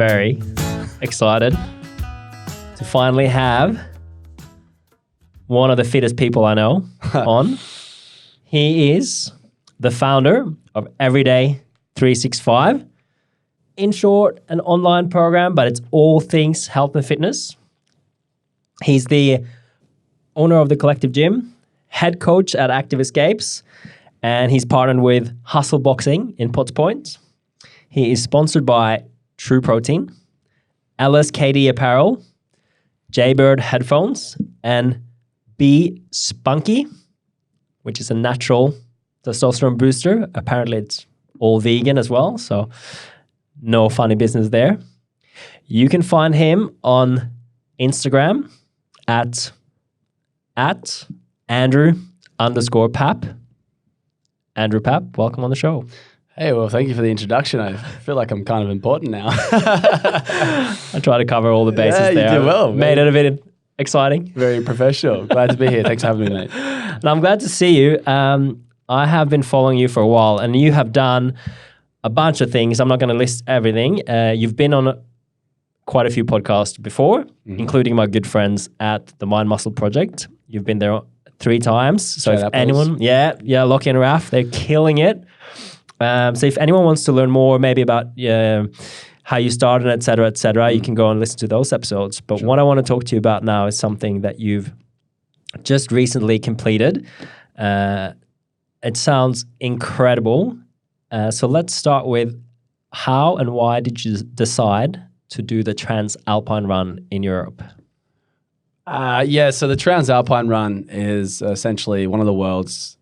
very excited to finally have one of the fittest people I know on. He is the founder of Everyday 365. In short, an online program, but it's all things health and fitness. He's the owner of the Collective Gym, head coach at Active Escapes, and he's partnered with Hustle Boxing in Potts Point. He is sponsored by True Protein, LSKD Apparel, Jaybird Headphones, and Be Spunky, which is a natural testosterone booster. Apparently, it's all vegan as well, so no funny business there. You can find him on Instagram at Andrew_Pap. Andrew Pap, welcome on the show. Hey, well, thank you for the introduction. I feel like I'm kind of important now. I try to cover all the bases there. You did well. Made it a bit exciting. Very professional. Glad to be here. Thanks for having me, mate. And I'm glad to see you. I have been following you for a while, and you have done a bunch of things. I'm not going to list everything. You've been on quite a few podcasts before, including my good friends at the Mind Muscle Project. You've been there 3 times. So if anyone, Lockie and Raf, they're killing it. So if anyone wants to learn more, maybe about how you started, et cetera, you can go and listen to those episodes. But what I want to talk to you about now is something that you've just recently completed. It sounds incredible. So let's start with how and why did you decide to do the Transalpine Run in Europe? So the Transalpine Run is essentially one of the world's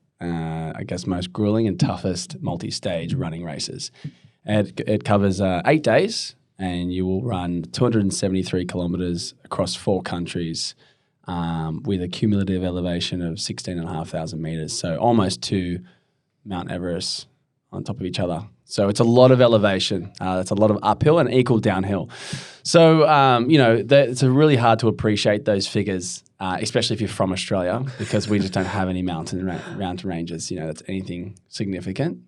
most grueling and toughest multi-stage running races. It covers 8 days, and you will run 273 kilometers across 4 countries with a cumulative elevation of 16,500 meters, so almost to Mount Everest on top of each other. So it's a lot of elevation. It's a lot of uphill and equal downhill. So, it's really hard to appreciate those figures, especially if you're from Australia, because we just don't have any mountain ranges, that's anything significant.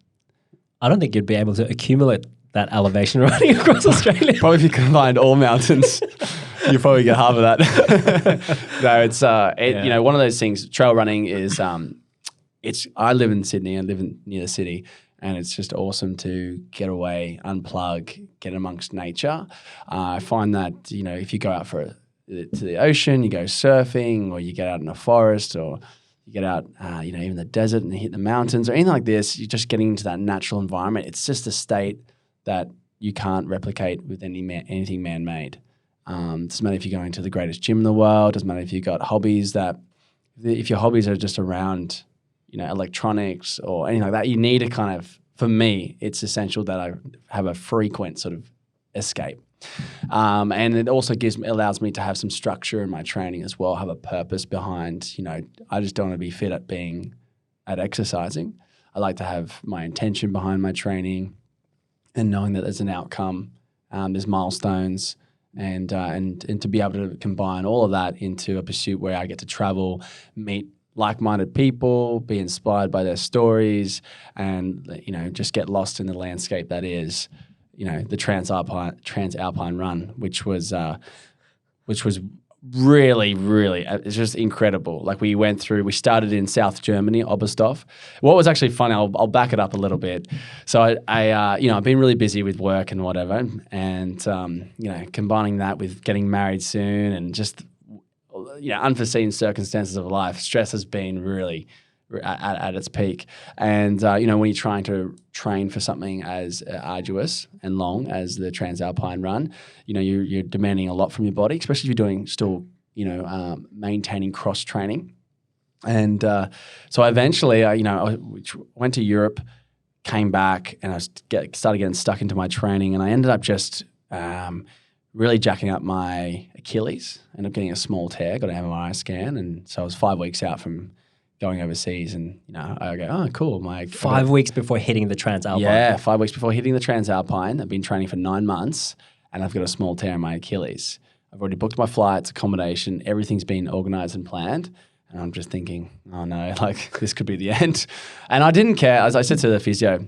I don't think you'd be able to accumulate that elevation running across Australia. Probably if you combined all mountains, you probably get half of that. No, it's one of those things. Trail running is I live in Sydney. I live near the city. And it's just awesome to get away, unplug, get amongst nature. I find that, if you go out to the ocean, you go surfing, or you get out in a forest, or you get out, even the desert and hit the mountains or anything like this, you're just getting into that natural environment. It's just a state that you can't replicate with anything man-made. Doesn't matter if you're going to the greatest gym in the world. Doesn't matter if you've got hobbies if your hobbies are just around electronics or anything like that, you need to for me, it's essential that I have a frequent sort of escape. And it also allows me to have some structure in my training as well, have a purpose behind, I just don't want to be fit at exercising. I like to have my intention behind my training and knowing that there's an outcome, there's milestones, and to be able to combine all of that into a pursuit where I get to travel, meet like-minded people, be inspired by their stories, and just get lost in the landscape that is, the Transalpine Run, which was really, really, it's just incredible. Like we started in South Germany, Oberstdorf. What was actually funny, I'll back it up a little bit. So I've been really busy with work and whatever, and combining that with getting married soon and just unforeseen circumstances of life, stress has been really at its peak. And, when you're trying to train for something as arduous and long as the Transalpine Run, you're demanding a lot from your body, especially if you're doing still, maintaining cross training. And so eventually, I went to Europe, came back, and I started getting stuck into my training, and I ended up just really jacking up my Achilles. Ended up getting a small tear, got an MRI scan, and so I was 5 weeks out from going overseas, and I go, oh, cool. 5 weeks before hitting the Transalpine. Yeah, 5 weeks before hitting the Transalpine. I've been training for 9 months, and I've got a small tear in my Achilles. I've already booked my flights, accommodation, everything's been organized and planned. And I'm just thinking, oh no, this could be the end. And I didn't care. As I said to the physio,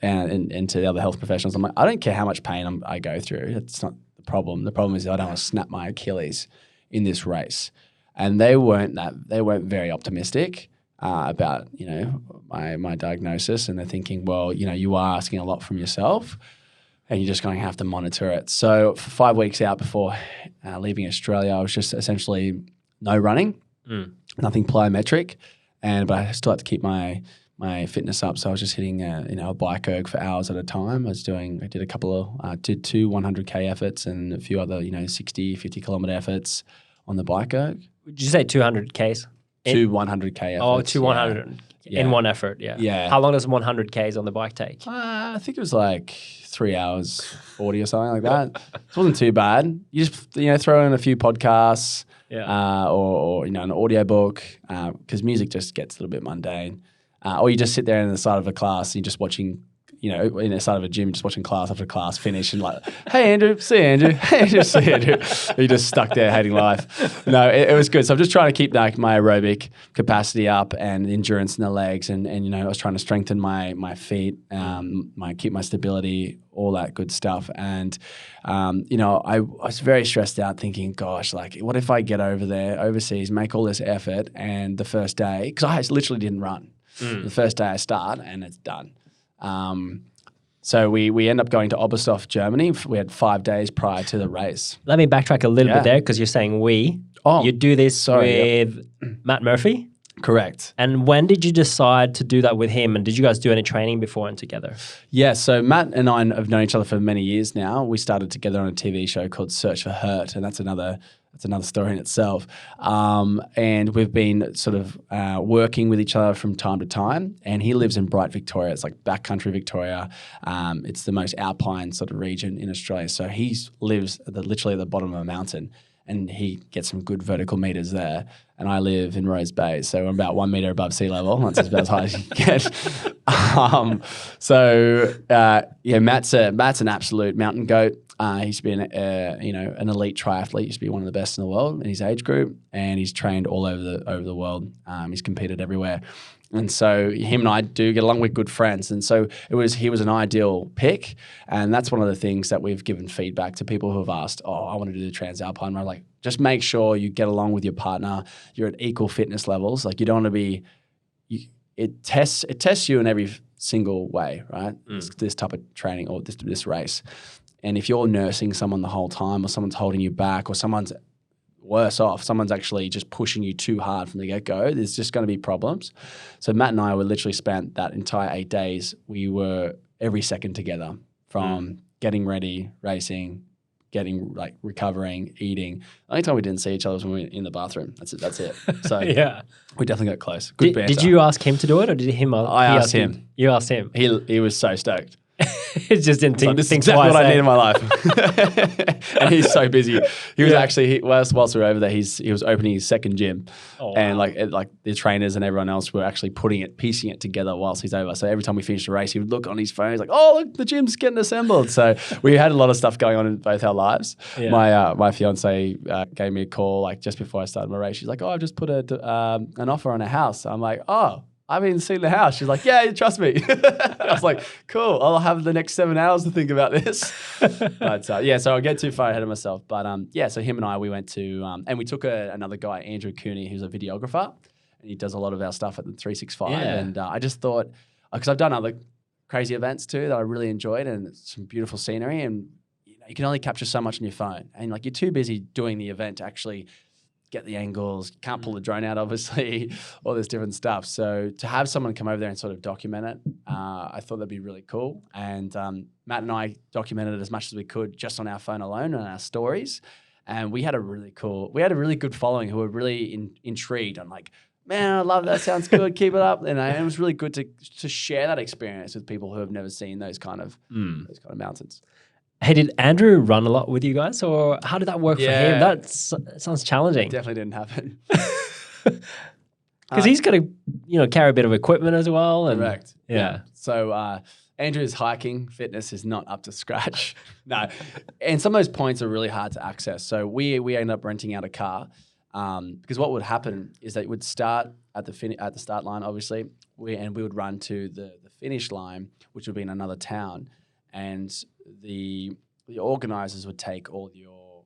and to the other health professionals, I'm like, I don't care how much pain I go through. That's not the problem. The problem is that I don't want to snap my Achilles in this race. And they weren't very optimistic about, you know, my diagnosis. And they're thinking, well, you know, you are asking a lot from yourself and you're just going to have to monitor it. So for 5 weeks out before leaving Australia, I was just essentially no running, nothing plyometric. But I still had to keep my fitness up. So I was just hitting a bike erg for hours at a time. I did a couple of, did 2 100K efforts and a few other, 60, 50 kilometer efforts on the bike erg. Did you say 200 Ks? 2 100K efforts. Oh, 2 100 in one effort, yeah. Yeah. How long does 100 Ks on the bike take? I think it was like 3 hours 40 or something like that. It wasn't too bad. You just, throw in a few podcasts or an audio book because music just gets a little bit mundane. Or you just sit there in the side of a class and you're just watching, in the side of a gym, just watching class after class finish and like, hey, Andrew, see you, Andrew. Hey, Andrew, see you, Andrew. You're just stuck there hating life. No, it was good. So I'm just trying to keep my aerobic capacity up and endurance in the legs. And I was trying to strengthen my feet, keep my stability, all that good stuff. And, I was very stressed out thinking, gosh, like, what if I get over there, overseas, make all this effort and the first day, because I literally didn't run. The first day I start and it's done. So we end up going to Oberstdorf, Germany. We had 5 days prior to the race. Let me backtrack a little bit there because you're saying we. Oh, you do this with Matt Murphy? Correct. And when did you decide to do that with him? And did you guys do any training before and together? Yeah, so Matt and I have known each other for many years now. We started together on a TV show called Search for VERT, and that's another story in itself. And we've been sort of working with each other from time to time. And he lives in Bright, Victoria. It's like backcountry Victoria. It's the most alpine sort of region in Australia. So he lives literally at the bottom of a mountain. And he gets some good vertical meters there. And I live in Rose Bay, so I'm about 1 meter above sea level. That's about as high as you can get. Matt's an absolute mountain goat. He used to be an elite triathlete. He used to be one of the best in the world in his age group, and he's trained all over the world. He's competed everywhere. And so him and I do get along. We're good friends. And so he was an ideal pick. And that's one of the things that we've given feedback to people who have asked, I want to do the Transalpine Run. Like, just make sure you get along with your partner. You're at equal fitness levels. Like, you don't want to be, it tests you in every single way, right? This type of training or this race. And if you're nursing someone the whole time or someone's holding you back or someone's worse off, someone's actually just pushing you too hard from the get-go, there's just going to be problems. So Matt and I were literally spent that entire 8 days. We were every second together from getting ready, racing, recovering, eating. The only time we didn't see each other was when we were in the bathroom. That's it. So we definitely got close. Good banter. Did you ask him to do it or did him? I asked him. You asked him. He was so stoked. It just didn't think this is exactly what I need in my life. And he's so busy. He was actually, whilst we were over there, he was opening his second gym. And like the trainers and everyone else were actually piecing it together whilst he's over. So every time we finished a race, he would look on his phone. He's like, oh, look, the gym's getting assembled. So we had a lot of stuff going on in both our lives. Yeah. My fiance gave me a call like just before I started my race. She's like, oh, I've just put an offer on a house. I'm like, oh, I haven't even seen the house. She's like, yeah, trust me. I was like, cool. I'll have the next 7 hours to think about this. But so I'll get too far ahead of myself. But so him and I, we went to, and we took another guy, Andrew Cooney, who's a videographer, and he does a lot of our stuff at the 365. Yeah. And I just thought, because I've done other crazy events too that I really enjoyed and it's some beautiful scenery, and you can only capture so much on your phone. And like, you're too busy doing the event to actually get the angles, can't pull the drone out, obviously, all this different stuff. So to have someone come over there and sort of document it, I thought that'd be really cool. And Matt and I documented it as much as we could just on our phone alone and our stories. And we had a really good following who were really intrigued. I'm like, man, I love that. Sounds good. Keep it up. And it was really good to share that experience with people who have never seen those kind of mountains. Hey, did Andrew run a lot with you guys, or how did that work for him? That sounds challenging. It definitely didn't happen. Because he's got to, carry a bit of equipment as well. And, correct. Yeah. So Andrew's hiking fitness is not up to scratch. No, and some of those points are really hard to access. So we ended up renting out a car because what would happen is that it would start at the start line, obviously, we would run to the finish line, which would be in another town, and the organisers would take all your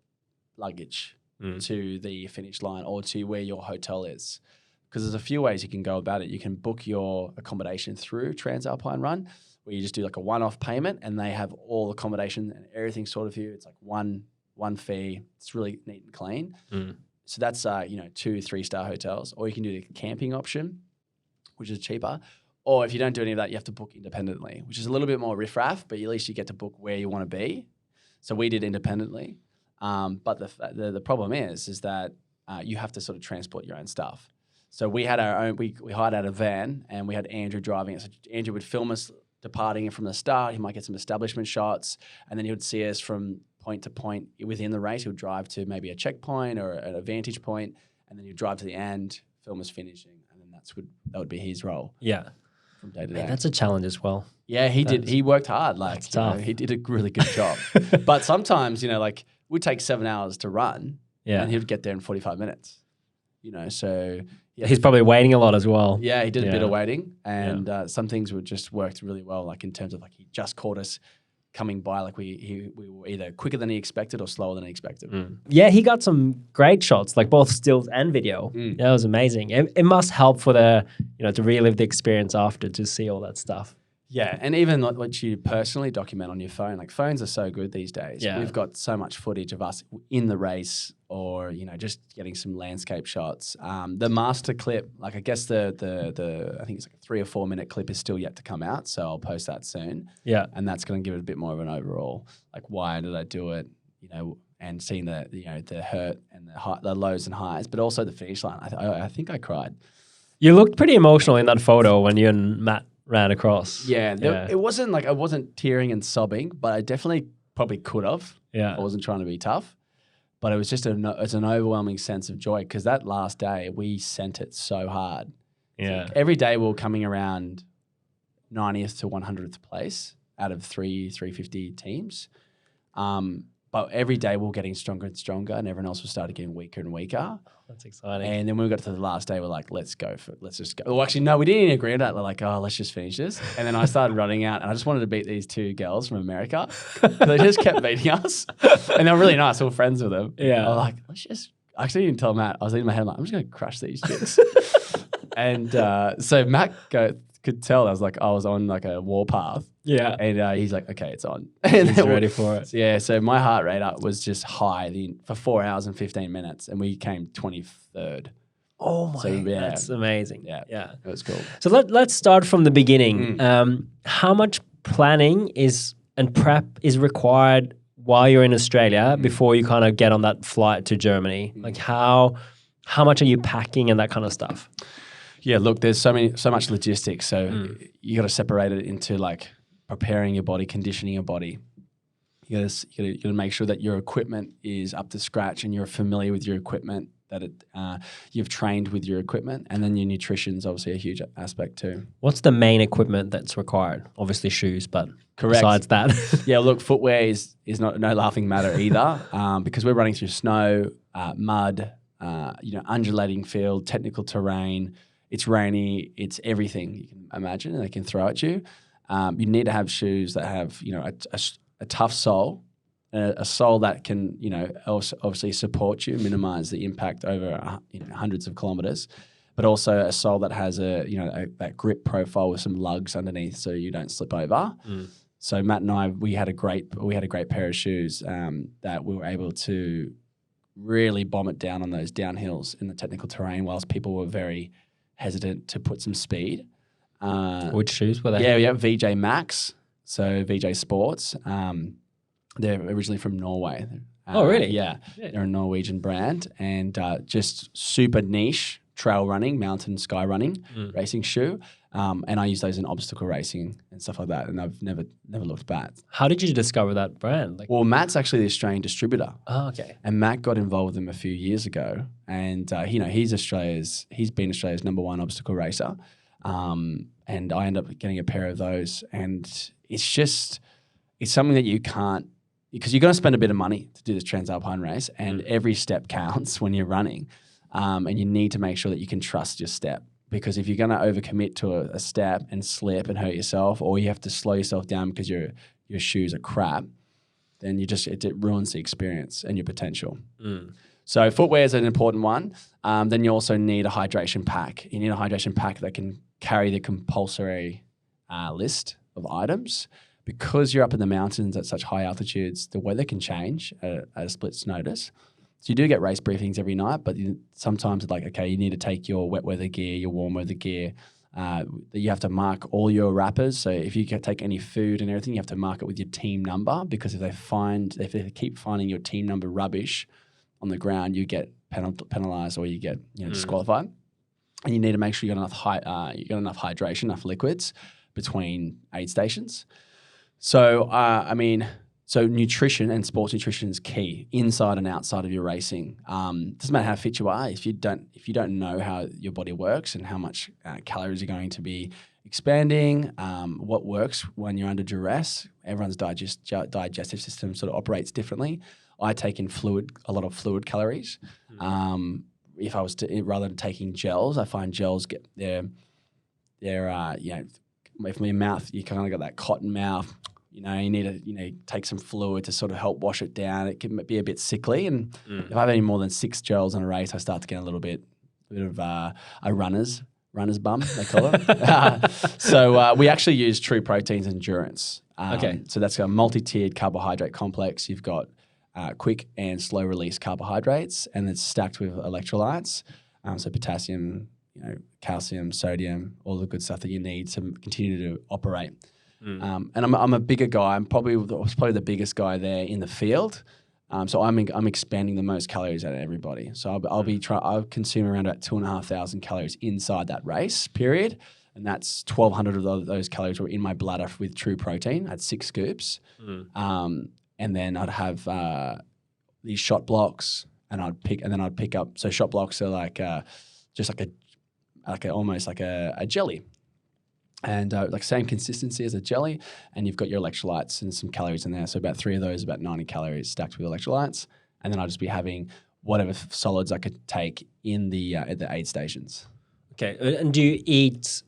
luggage to the finish line or to where your hotel is. Because there's a few ways you can go about it. You can book your accommodation through Transalpine Run, where you just do like a one-off payment, and they have all accommodation and everything sorted for you. It's like one fee. It's really neat and clean. So that's 2-3 star hotels. Or you can do the camping option, which is cheaper. Or if you don't do any of that, you have to book independently, which is a little bit more riffraff, but at least you get to book where you want to be. So we did independently. But the problem is that you have to sort of transport your own stuff. So we had our own, we hired out a van, and we had Andrew driving it. So Andrew would film us departing from the start. He might get some establishment shots, and then he would see us from point to point within the race. He would drive to maybe a checkpoint or a vantage point, and then he'd drive to the end, film us finishing, and then that would be his role. Yeah. From day to Man, day. that's a challenge as well. Yeah, he did. He worked hard. Like, That's tough. he did a really good job. But sometimes, like we'd take 7 hours to run, and he would get there in 45 minutes. So yeah, He's probably waiting a lot as well. yeah, he did a bit of waiting, and some things would just worked really well. Like in terms of like he just caught us coming by, like we were either quicker than he expected or slower than he expected. Yeah, he got some great shots, like both stills and video. That was amazing. It must help for the, to relive the experience after, to see all that stuff. Yeah, and even like what you personally document on your phone, like phones are so good these days. Yeah. We've got so much footage of us in the race, or just getting some landscape shots. The master clip, like I guess the I think it's like a 3 or 4 minute clip is still yet to come out, so I'll post that soon. Yeah, and that's going to give it a bit more of an overall, like why did I do it, and seeing the hurt and the lows and highs, but also the finish line. I think I cried. you looked pretty emotional in that photo when you and Matt ran across. Yeah, it wasn't like I wasn't tearing and sobbing, but I definitely probably could have. Yeah, I wasn't trying to be tough, but it was just it's an overwhelming sense of joy, because that last day we sent it so hard. Yeah, Like every day we were coming around 90th to 100th place out of 350 teams. But every day we were getting stronger and stronger, and everyone else was started getting weaker and weaker. that's exciting. And then when we got to the last day, we're like, let's just go. Well, actually, no, we didn't even agree on that. We're like, let's just finish this. And then I started running out, and I just wanted to beat these 2 girls from America. They just kept beating us. And they were really nice. We were friends with them. Yeah. I was like, I actually didn't tell Matt. I was in my head, like, I'm just going to crush these chicks. And so Matt could tell I was on like a warpath. Yeah, And he's like, okay, it's on. And he's ready for it. Yeah, so my heart rate up was just high for 4 hours and 15 minutes, and we came 23rd. Oh my, So, yeah. that's amazing. Yeah. Yeah. It was cool. So let's start from the beginning. How much planning and prep is required while you're in Australia before you kind of get on that flight to Germany? Like how much are you packing and that kind of stuff? Yeah, look, there's so much logistics. So you got to separate it into like preparing your body, conditioning your body. You got to make sure that your equipment is up to scratch and you're familiar with your equipment, that you've trained with your equipment, and then your nutrition's obviously a huge aspect too. What's the main equipment that's required? Obviously shoes, but Correct. besides that. Yeah, look, footwear is not no laughing matter either, because we're running through snow, mud, undulating field, technical terrain. It's rainy. It's everything you can imagine, and they can throw at you. You need to have shoes that have a tough sole, a sole that can obviously support you, minimize the impact over hundreds of kilometers, but also a sole that has that grip profile with some lugs underneath, so you don't slip over. So Matt and I, we had a great pair of shoes that we were able to really bomb it down on those downhills in the technical terrain, whilst people were very hesitant to put some speed. Which shoes were they? Yeah, we have VJ Max, so VJ Sports. They're originally from Norway. Oh, really? Yeah, they're a Norwegian brand, and just super niche trail running, mountain sky running, racing shoe. And I use those in obstacle racing and stuff like that, and I've never looked back. How did you discover that brand? Well, Matt's actually the Australian distributor. Oh, okay. And Matt got involved with them a few years ago, and he's been Australia's #1 obstacle racer, and I ended up getting a pair of those, and it's something that you can't, because you're going to spend a bit of money to do this Transalpine race, and every step counts when you're running, and you need to make sure that you can trust your step, because if you're going to overcommit to a step and slip and hurt yourself, or you have to slow yourself down because your shoes are crap, then it ruins the experience and your potential. So footwear is an important one. Then you also need a hydration pack. You need a hydration pack that can carry the compulsory list of items. Because you're up in the mountains at such high altitudes, the weather can change at a split's notice. So you do get race briefings every night, but sometimes it's like, okay, you need to take your wet weather gear, your warm weather gear. You have to mark all your wrappers. So if you take any food and everything, you have to mark it with your team number, because if they keep finding your team number rubbish on the ground, you get penalized, or you get disqualified. And you need to make sure you got enough hydration, enough liquids between aid stations. So So nutrition and sports nutrition is key inside and outside of your racing. Doesn't matter how fit you are. If you don't know how your body works and how much calories you're going to be expanding, what works when you're under duress. Everyone's digestive system sort of operates differently. I take in a lot of fluid calories. If I was to, rather than taking gels, I find gels get from your mouth, you kind of got that cotton mouth. You need to take some fluid to sort of help wash it down. It can be a bit sickly, and if I have any more than 6 gels in a race, I start to get a bit of a runner's bum, they call it. So we actually use True Protein's Endurance. So that's a multi-tiered carbohydrate complex. You've got quick and slow release carbohydrates, and it's stacked with electrolytes. So potassium, calcium, sodium, all the good stuff that you need to continue to operate. And I'm a bigger guy. I was probably the biggest guy there in the field. So I'm expanding the most calories out of everybody. So I'll consume around about 2,500 calories inside that race period, and that's 1,200 of those calories were in my bladder with True Protein. I had 6 scoops, and then I'd have these shot blocks, and I'd pick up. So shot blocks are like almost like a jelly. And same consistency as a jelly, and you've got your electrolytes and some calories in there. So about 3 of those, about 90 calories stacked with electrolytes. And then I'll just be having whatever solids I could take in at the aid stations. Okay. And do you eat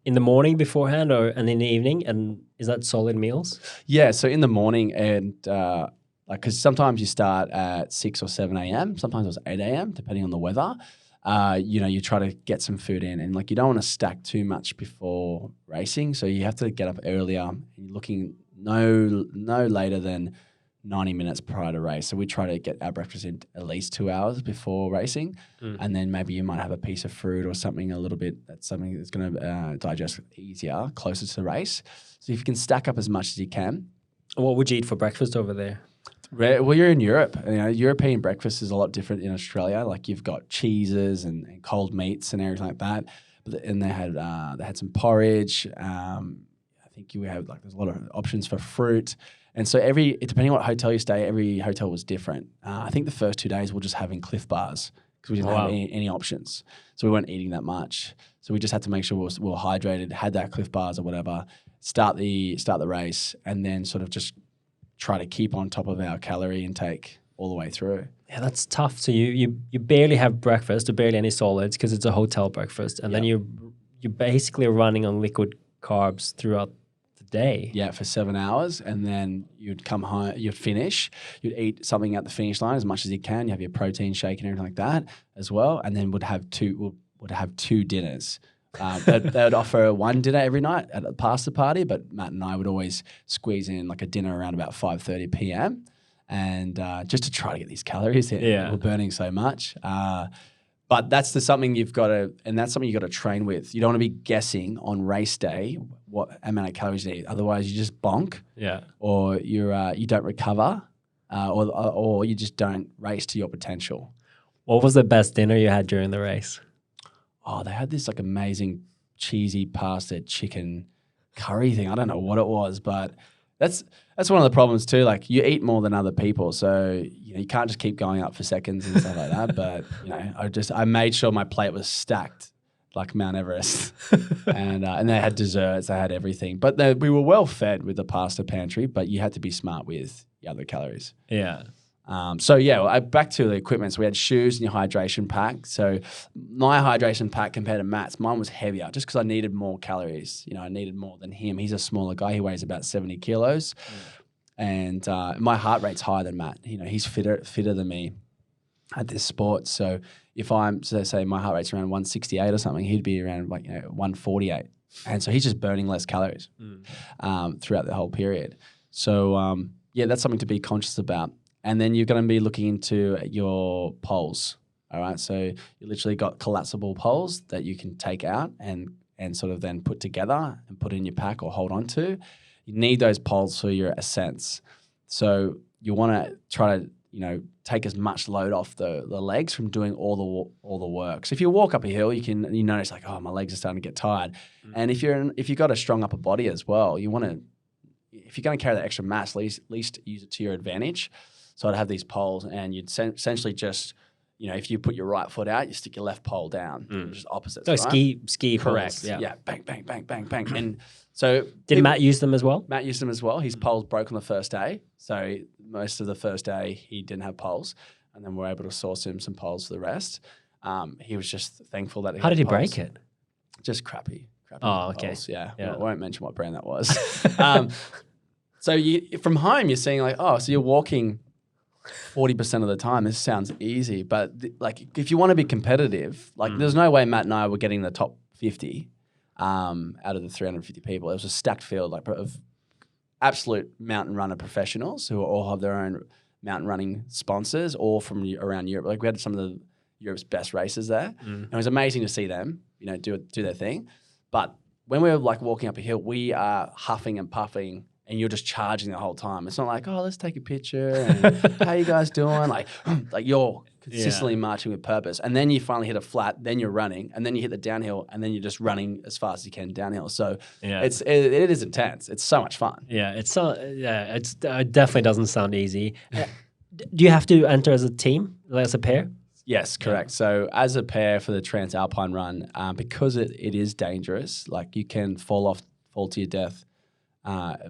in the morning beforehand and in the evening? And is that solid meals? Yeah. So in the morning, and because sometimes you start at 6 or 7 a.m., sometimes it was 8 a.m., depending on the weather. You try to get some food in, and you don't want to stack too much before racing. So you have to get up earlier, and you're looking no later than 90 minutes prior to race. So we try to get our breakfast in at least 2 hours before racing. And then maybe you might have a piece of fruit or something that's going to digest easier closer to the race. So if you can stack up as much as you can. What would you eat for breakfast over there? Well, you're in Europe. European breakfast is a lot different in Australia. You've got cheeses and cold meats and everything like that. And they had some porridge. I think you have there's a lot of options for fruit. And so depending on what hotel you stay, every hotel was different. I think the first 2 days we're just having Cliff Bars because we didn't have any options. So we weren't eating that much. So we just had to make sure we were hydrated, had that Cliff Bars or whatever, start the race, and then sort of just try to keep on top of our calorie intake all the way through. Yeah, that's tough. So you barely have breakfast, or barely any solids because it's a hotel breakfast, and then you're basically running on liquid carbs throughout the day. Yeah, for 7 hours, and then you'd come home, you'd finish, you'd eat something at the finish line as much as you can. You have your protein shake and everything like that as well, and then would have two dinners. They would offer one dinner every night at a pasta party, but Matt and I would always squeeze in a dinner around about 5:30 p.m. and just to try to get these calories in. Yeah. We're burning so much. But that's something you've got to train with. You don't want to be guessing on race day what amount of calories you eat. Otherwise, you just bonk. Yeah. Or you don't recover, or you just don't race to your potential. What was the best dinner you had during the race? Oh, they had this amazing cheesy pasta chicken curry thing. I don't know what it was, but that's one of the problems too. You eat more than other people, so you can't just keep going up for seconds and stuff like that. But I made sure my plate was stacked like Mount Everest, and they had desserts, they had everything. But we were well fed with the pasta pantry, but you had to be smart with the other calories. Yeah. So yeah, back to the equipment. So we had shoes and your hydration pack. So my hydration pack compared to Matt's, mine was heavier just because I needed more calories. I needed more than him. He's a smaller guy. He weighs about 70 kilos. And my heart rate's higher than Matt. He's fitter than me at this sport. So if I'm, so say my heart rate's around 168 or something, he'd be around 148. And so he's just burning less calories throughout the whole period. So yeah, that's something to be conscious about. And then you're going to be looking into your poles. All right. So you literally got collapsible poles that you can take out and sort of then put together and put in your pack or hold on to. You need those poles for your ascents. So you want to try to, take as much load off the legs from doing all the work. So if you walk up a hill, you notice like, oh, my legs are starting to get tired. And if you've got a strong upper body as well, if you're going to carry that extra mass, at least use it to your advantage. So I'd have these poles, and you'd essentially just, if you put your right foot out, you stick your left pole down, which is opposite. So right? ski correct. Poles, yeah, bang, bang, bang, bang, bang. And so did Matt use them as well? Matt used them as well. His poles broke on the first day, so most of the first day he didn't have poles, and then we're able to source him some poles for the rest. He was just thankful that. How did he break it? Just crappy. Oh, okay. Poles. Yeah. I won't mention what brand that was. So from home, you're seeing like, oh, so you're walking 40% of the time. This sounds easy, but if you want to be competitive, there's no way Matt and I were getting the top 50 out of the 350 people. It was a stacked field of absolute mountain runner professionals who all have their own mountain running sponsors, all from around Europe. We had some of Europe's best racers there. And it was amazing to see them, do their thing. But when we were walking up a hill, we are huffing and puffing, and you're just charging the whole time. It's not like, oh, let's take a picture and how you guys doing? Like you're consistently marching with purpose. And then you finally hit a flat, then you're running, and then you hit the downhill, and then you're just running as fast as you can downhill. So it is intense. It's so much fun. Yeah, it definitely doesn't sound easy. Do you have to enter as a team, as a pair? Yes, correct. Yeah. So as a pair for the Transalpine Run, because it is dangerous, you can fall to your death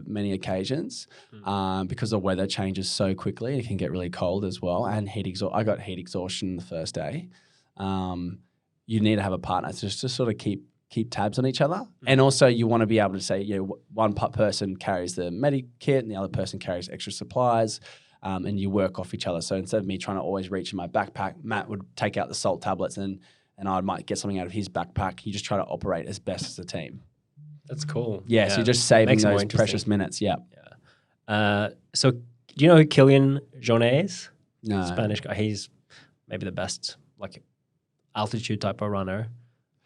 many occasions because the weather changes so quickly. It can get really cold as well, and I got heat exhaustion the first day. You need to have a partner just to sort of keep tabs on each other, and also you want to be able to say, one person carries the medic kit and the other person carries extra supplies. And you work off each other. So instead of me trying to always reach in my backpack, Matt would take out the salt tablets and I might get something out of his backpack. You just try to operate as best as a team. That's cool. Yeah, so you're just saving those precious minutes. Yeah. So do you know who Kilian Jornet is? No. Spanish guy. He's maybe the best altitude type of runner.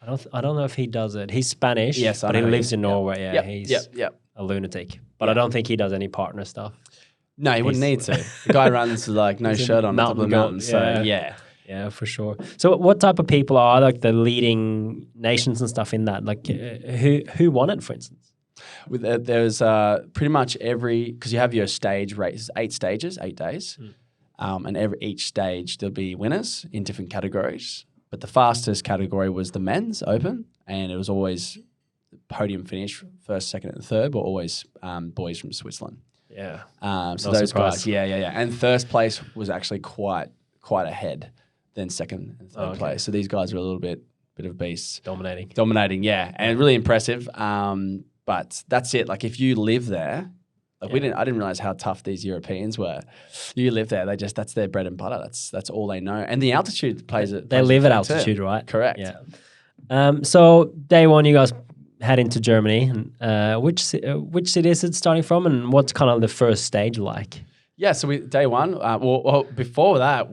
I don't know if he does it. He's Spanish, yes, but he lives in Norway. Yeah, he's a lunatic. But I don't think he does any partner stuff. No, he wouldn't need to. The guy runs no shirt on top of the mountain. So yeah, for sure. So what type of people are the leading nations and stuff in that? Who won it, for instance? There's pretty much because you have your stage race, 8 stages, 8 days. And each stage there'll be winners in different categories. But the fastest category was the men's open, and it was always podium finish, first, second, and third, but always boys from Switzerland. Yeah. So those guys, yeah. And first place was actually quite ahead than second and third place. So these guys are a little bit of beasts. Dominating, yeah. And really impressive. But that's it. If you live there, I didn't realize how tough these Europeans were. You live there, that's their bread and butter. That's all they know. And the altitude plays it. They live at altitude, right? Correct. Yeah. So day one, you guys head into Germany. And which city is it starting from, and what's kind of the first stage like? Yeah, so day one. Well, before that,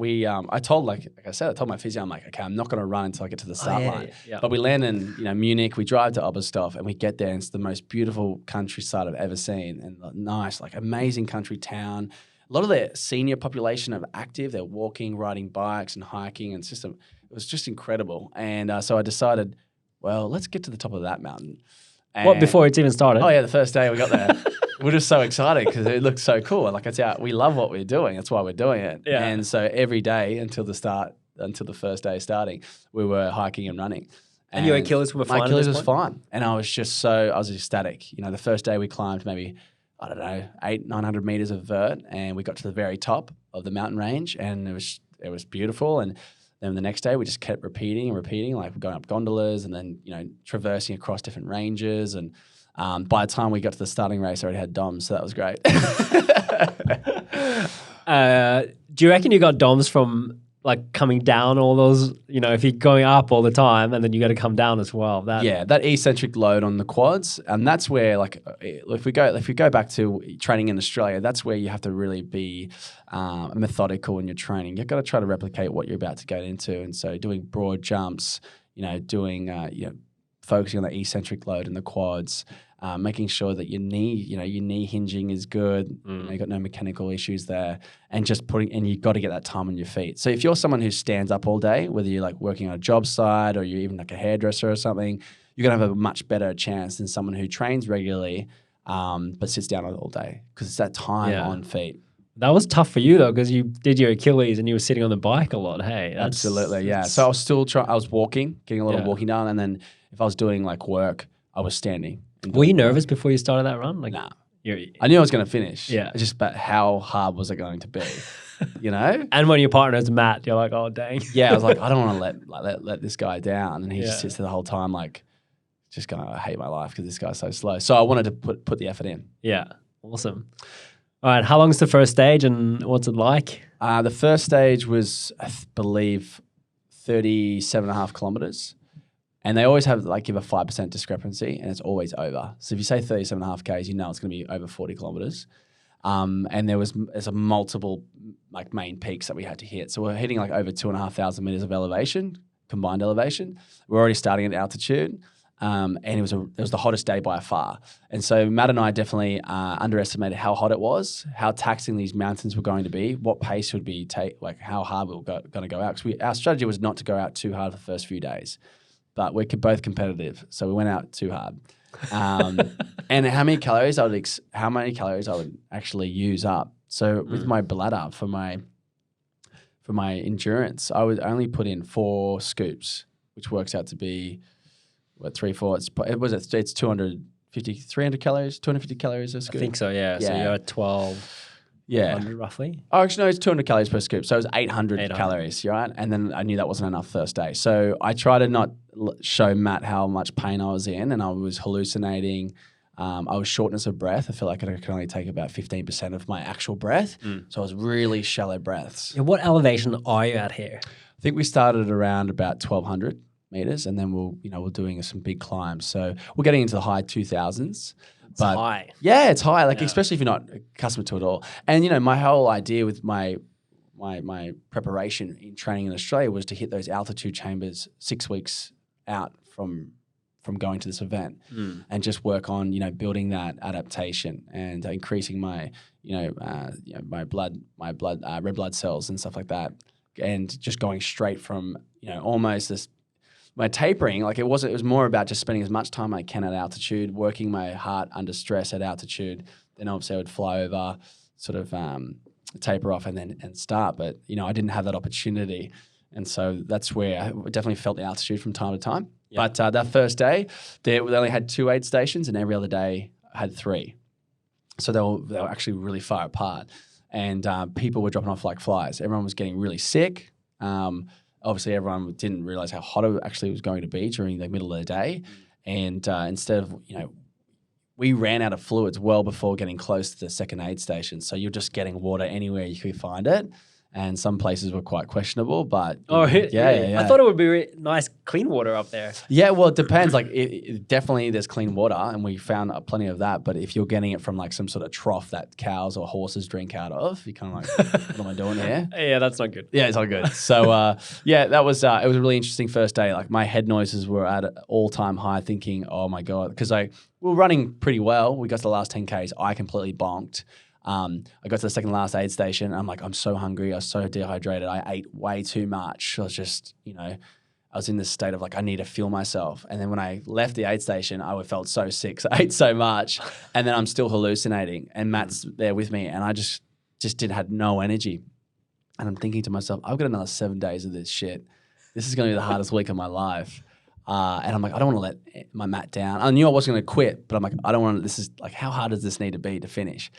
I told I told my physio, I'm like, okay, I'm not going to run until I get to the start line. Yeah. But we land in Munich. We drive to Oberstdorf, and we get there, and it's the most beautiful countryside I've ever seen, and nice, amazing country town. A lot of the senior population are active. They're walking, riding bikes, and hiking, and it was just incredible. And so I decided, well, let's get to the top of that mountain. What, before it's even started? Oh yeah, the first day we got there. We're just so excited because it looked so cool. We love what we're doing. That's why we're doing it. Yeah. And so every day until the first day starting, we were hiking and running. And your Achilles were fine? My Achilles was fine. And I was ecstatic. The first day we climbed maybe, I don't know, 900 meters of vert, and we got to the very top of the mountain range, and it was beautiful. And then the next day we just kept repeating and repeating, like going up gondolas and then, traversing across different ranges. And by the time we got to the starting race, I already had DOMs, so that was great. Do you reckon you got DOMs from like coming down all those, if you're going up all the time and then you got to come down as well? That eccentric load on the quads. And that's where, like, if we go back to training in Australia, that's where you have to really be methodical in your training. You've got to try to replicate what you're about to go into. And so doing broad jumps, focusing on the eccentric load in the quads, making sure that your knee hinging is good. You've got no mechanical issues there, and you've got to get that time on your feet. So if you're someone who stands up all day, whether you're like working on a job site or you're even like a hairdresser or something, you're going to have a much better chance than someone who trains regularly, but sits down all day, because it's that time on feet. That was tough for you though, because you did your Achilles and you were sitting on the bike a lot. Hey, absolutely, yeah. So I was still I was walking, getting a lot of walking done, and then if I was doing like work, I was standing. Were you nervous before you started that run? Nah. I knew I was going to finish. Yeah. Just but how hard was it going to be? And when your partner's Matt, you're like, oh dang. Yeah, I was like, I don't want to let this guy down, and he just sits there the whole time like, just gonna hate my life because this guy's so slow. So I wanted to put the effort in. Yeah, awesome. All right, how long is the first stage and what's it like? The first stage was, I believe, 37.5 kilometers. And they always have give a 5% discrepancy, and it's always over. So if you say 37.5 Ks, you know it's going to be over 40 kilometers. And there's a multiple main peaks that we had to hit. So we're hitting over 2,500 meters of elevation, combined elevation. We're already starting at altitude. And it was the hottest day by far. And so Matt and I definitely underestimated how hot it was, how taxing these mountains were going to be, what pace would be, how hard we were going to go out. Because our strategy was not to go out too hard for the first few days. But we're both competitive, so we went out too hard. And how many calories I would actually use up. So with my bladder for my endurance, I would only put in 4 scoops, which works out to be 3/4. It's 300 calories, 250 calories a scoop. I think so. Yeah. So you're at 12. Yeah. 100 roughly? Oh, actually, no, it's 200 calories per scoop. So it was 800 calories, right? And then I knew that wasn't enough first day. So I tried to not show Matt how much pain I was in, and I was hallucinating. I was shortness of breath. I feel like I could only take about 15% of my actual breath. So I was really shallow breaths. Yeah, what elevation are you at here? I think we started around about 1,200 meters, and then we're doing some big climbs. So we're getting into the high 2,000s. It's high. Yeah, it's high. Especially if you're not accustomed to it all. And my whole idea with my preparation in training in Australia was to hit those altitude chambers 6 weeks out from going to this event, and just work on building that adaptation and increasing my my red blood cells and stuff like that, and just going straight from almost this. My tapering, it was more about just spending as much time I can at altitude, working my heart under stress at altitude. Then obviously I would fly over, sort of taper off and start. But, I didn't have that opportunity. And so that's where I definitely felt the altitude from time to time. Yep. But that first day, they only had 2 aid stations, and every other day I had 3. So they were actually really far apart. And people were dropping off like flies. Everyone was getting really sick. Obviously, everyone didn't realize how hot it actually was going to be during the middle of the day. And instead of, we ran out of fluids well before getting close to the second aid station. So you're just getting water anywhere you could find it. And some places were quite questionable, but yeah. I thought it would be nice, clean water up there. Yeah, well, it depends. Definitely there's clean water, and we found plenty of that. But if you're getting it from some sort of trough that cows or horses drink out of, you're kind of like, what am I doing here? Yeah, that's not good. Yeah, it's not good. So that was it was a really interesting first day. My head noises were at an all-time high, thinking, oh my God, because we were running pretty well. We got to the last 10 Ks. I completely bonked. I got to the second last aid station. I'm like, I'm so hungry. I was so dehydrated. I ate way too much. I was just, I was in this state of I need to fuel myself. And then when I left the aid station, I felt so sick. So I ate so much, and then I'm still hallucinating. And Matt's there with me, and I just had no energy. And I'm thinking to myself, I've got another 7 days of this shit. This is going to be the hardest week of my life. And I'm like, I don't want to let my mat down. I knew I wasn't going to quit, but I'm like, I don't want to, this is like, how hard does this need to be to finish?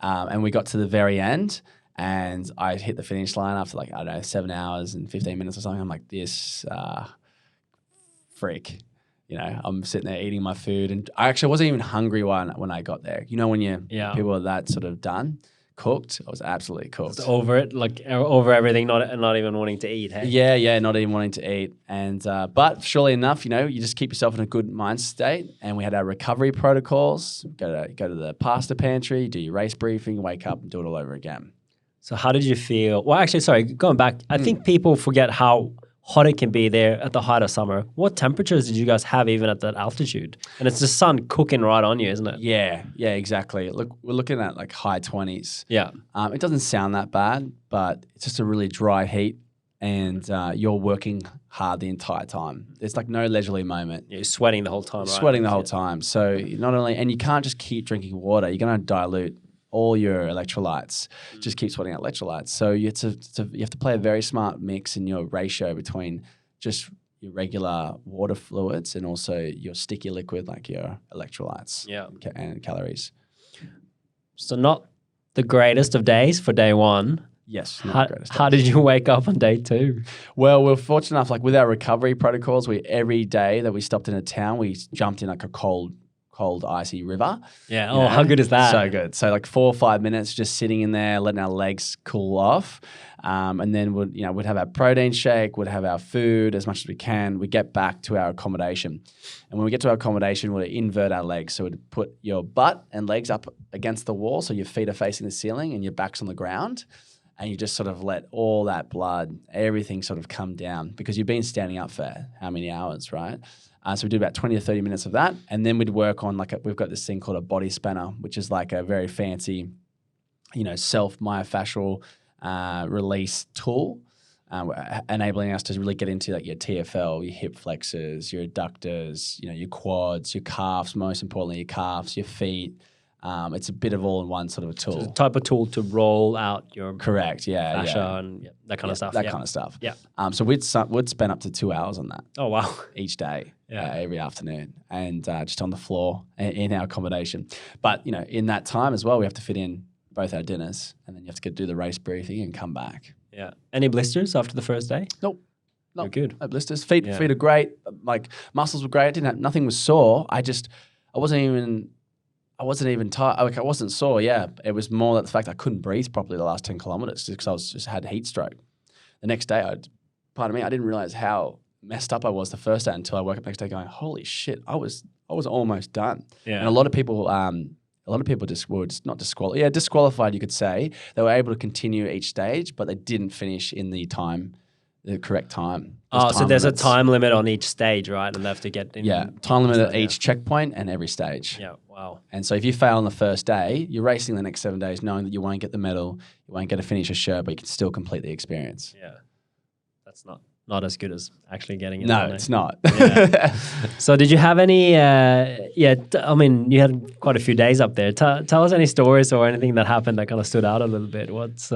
And we got to the very end and I hit the finish line after like, I don't know, 7 hours and 15 minutes or something. I'm like, this freak. You know, I'm sitting there eating my food and I actually wasn't even hungry when I got there. You know, when people are that sort of done, cooked, I was absolutely cooked. Just over it, like over everything, not even wanting to eat, hey? Yeah, not even wanting to eat. And but surely enough, you know, you just keep yourself in a good mind state. And we had our recovery protocols, go to the pasta pantry, do your race briefing, wake up and do it all over again. So how did you feel? Well, actually, sorry, going back, I think people forget how hot it can be there at the height of summer. What temperatures did you guys have even at that altitude? And it's the sun cooking right on you, isn't it? Yeah, exactly. Look, we're looking at like high 20s. Yeah. It doesn't sound that bad, but it's just a really dry heat and you're working hard the entire time. There's like no leisurely moment. You're sweating the whole time, right? Sweating the whole time. So not only, and you can't just keep drinking water, you're going to dilute all your electrolytes, just keep sweating out electrolytes. So you have to play a very smart mix in your ratio between just your regular water fluids and also your sticky liquid like your electrolytes and calories. So not the greatest of days for day one. Yes. How did you wake up on day two? Well, we're fortunate enough, like with our recovery protocols, every day that we stopped in a town, we jumped in like a cold icy river. Yeah. Oh, how good is that? So good. So like 4 or 5 minutes just sitting in there, letting our legs cool off. And then we'd have our protein shake, we'd have our food as much as we can. We get back to our accommodation. And when we get to our accommodation, we'd invert our legs. So we'd put your butt and legs up against the wall so your feet are facing the ceiling and your back's on the ground. And you just sort of let all that blood, everything sort of come down because you've been standing up for how many hours, right? So we did about 20 to 30 minutes of that. And then we'd work on we've got this thing called a body spanner, which is like a very fancy, self-myofascial release tool, enabling us to really get into like your TFL, your hip flexors, your adductors, your quads, your calves, most importantly, your calves, your feet. It's a bit of all in one sort of a tool. So the type of tool to roll out your fascia and that kind of stuff. That kind of stuff. Yeah. So we'd spend up to 2 hours on that. Oh, wow. Each day, every afternoon, and just on the floor in our accommodation. But, in that time as well, we have to fit in both our dinners and then you have to do the race briefing and come back. Yeah. Any blisters after the first day? Nope. You're good. No blisters. Feet are great. Like muscles were great. Nothing was sore. I wasn't even tired. Like I wasn't sore. Yeah, it was more that the fact I couldn't breathe properly the last 10 kilometers because I just had heat stroke. The next day, I didn't realize how messed up I was the first day until I woke up the next day going, "Holy shit, I was almost done." Yeah. And a lot of people just were just not disqualified. Yeah, disqualified, you could say. They were able to continue each stage, but they didn't finish in the correct time. So there's a time limit on each stage, right? And they have to get in. Yeah, time limit at each checkpoint and every stage. Yeah, wow. And so if you fail on the first day, you're racing the next 7 days knowing that you won't get the medal, you won't get to finish a shirt, but you can still complete the experience. Yeah, that's not as good as actually getting it. No, it's not. Yeah. So did you have any, you had quite a few days up there. Tell us any stories or anything that happened that kind of stood out a little bit. What's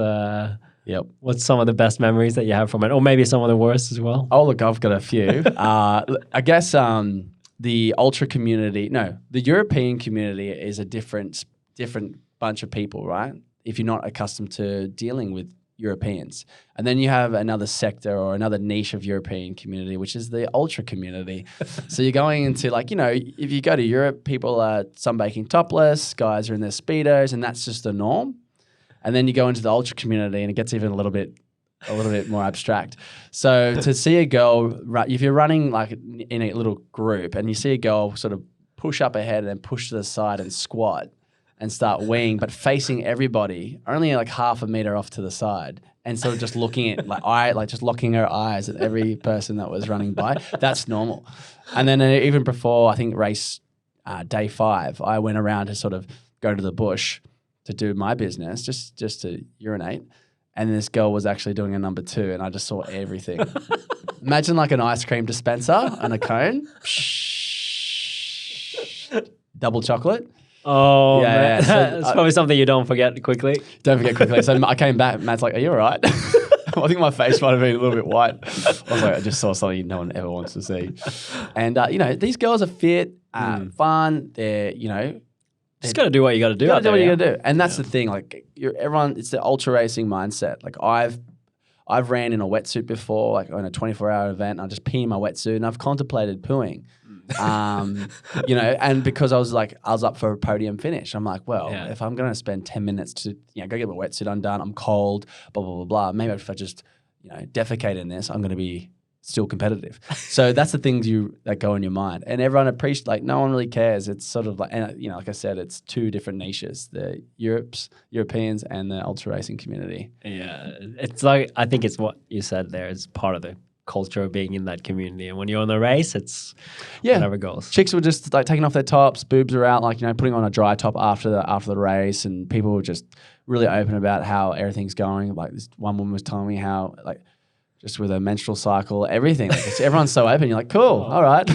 some of the best memories that you have from it? Or maybe some of the worst as well? Oh, look, I've got a few. I guess the the European community is a different bunch of people, right? If you're not accustomed to dealing with Europeans. And then you have another sector or another niche of European community, which is the ultra community. So you're going into if you go to Europe, people are sunbaking topless, guys are in their Speedos, and that's just the norm. And then you go into the ultra community and it gets even a little bit more abstract. So to see a girl, if you're running like in a little group and you see a girl sort of push up ahead and then push to the side and squat and start weeing, but facing everybody, only like half a meter off to the side, and sort of just looking at just locking her eyes at every person that was running by, that's normal. And then even before, I think race day 5, I went around to sort of go to the bush to do my business, just to urinate. And this girl was actually doing a number 2, and I just saw everything. Imagine like an ice cream dispenser and a cone. Double chocolate. Oh, yeah. So it's probably something you don't forget quickly. Don't forget quickly. So I came back, Matt's like, "Are you all right?" I think my face might have been a little bit white. I was like, I just saw something no one ever wants to see. And, these girls are fit, fun. They're, just got to do what you got to do. You got to do what you got to do. And that's the thing. Like, it's the ultra racing mindset. Like, I've ran in a wetsuit before, like on a 24-hour event. And I just pee in my wetsuit, and I've contemplated pooing. And because I was up for a podium finish, I'm like, well, if I'm going to spend 10 minutes to, go get my wetsuit undone, I'm cold, blah, blah, blah, blah. Maybe if I just, defecate in this, I'm going to be still competitive. So that's the things that go in your mind. And everyone appreciates, no one really cares. It's sort of like, and, like I said, it's two different niches, the Europeans and the ultra racing community. Yeah. It's like, I think it's what you said there is part of the culture of being in that community, and when you're on the race, it's whatever goes. Chicks were just taking off their tops, boobs are out, putting on a dry top after the race, and people were just really open about how everything's going. Like, this one woman was telling me how just with a menstrual cycle, everything. Everyone's so open. You're like, cool, all right.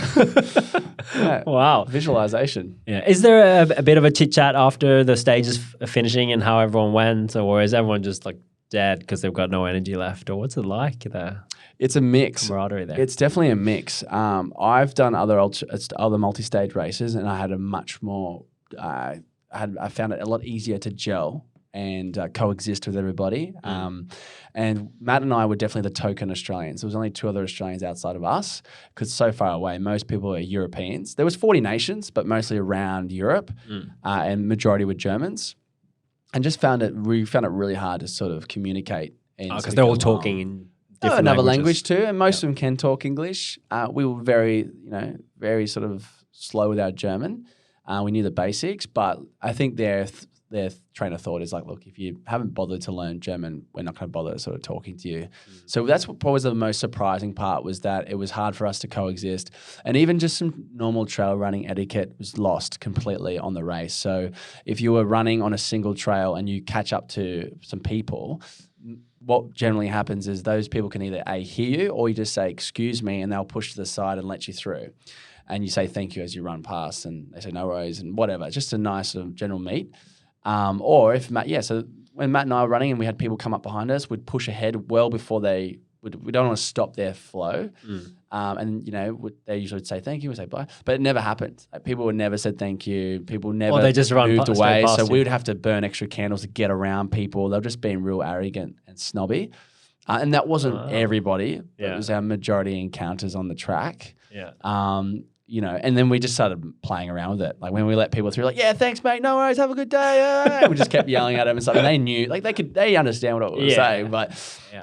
Wow, visualization. Yeah, is there a bit of a chit chat after the stages finishing and how everyone went, or is everyone just dead because they've got no energy left, or what's it like there? It's a mix. Camaraderie there. It's definitely a mix. I've done other multi-stage races, and I had a much more. I found it a lot easier to gel and coexist with everybody. And Matt and I were definitely the token Australians. There was only 2 other Australians outside of us because so far away. Most people are Europeans. There was 40 nations, but mostly around Europe, and majority were Germans. And just we found it really hard to sort of communicate. Because they're all talking in different another languages. Language too, and most of them can talk English. We were very, very sort of slow with our German. We knew the basics, but I think their train of thought is like, look, if you haven't bothered to learn German, we're not going to bother sort of talking to you. So that's what was the most surprising part, was that it was hard for us to coexist. And even just some normal trail running etiquette was lost completely on the race. So if you were running on a single trail and you catch up to some people, what generally happens is those people can either hear you, or you just say, excuse me, and they'll push to the side and let you through. And you say thank you as you run past, and they say no worries and whatever. Just a nice sort of general meet. Or if so when Matt and I were running and we had people come up behind us, we'd push ahead well before we don't want to stop their flow. And, they usually would say thank you, we say bye. But it never happened. People would never said thank you. People never they just moved away. So you. we would have to burn extra candles to get around people. They were just being real arrogant and snobby. And that wasn't everybody. It was our majority encounters on the track. Yeah. And then we just started playing around with it. Like when we let people through, yeah, thanks, mate. No worries. Have a good day. And we just kept yelling at them and stuff. And they knew, they understand what we were saying, but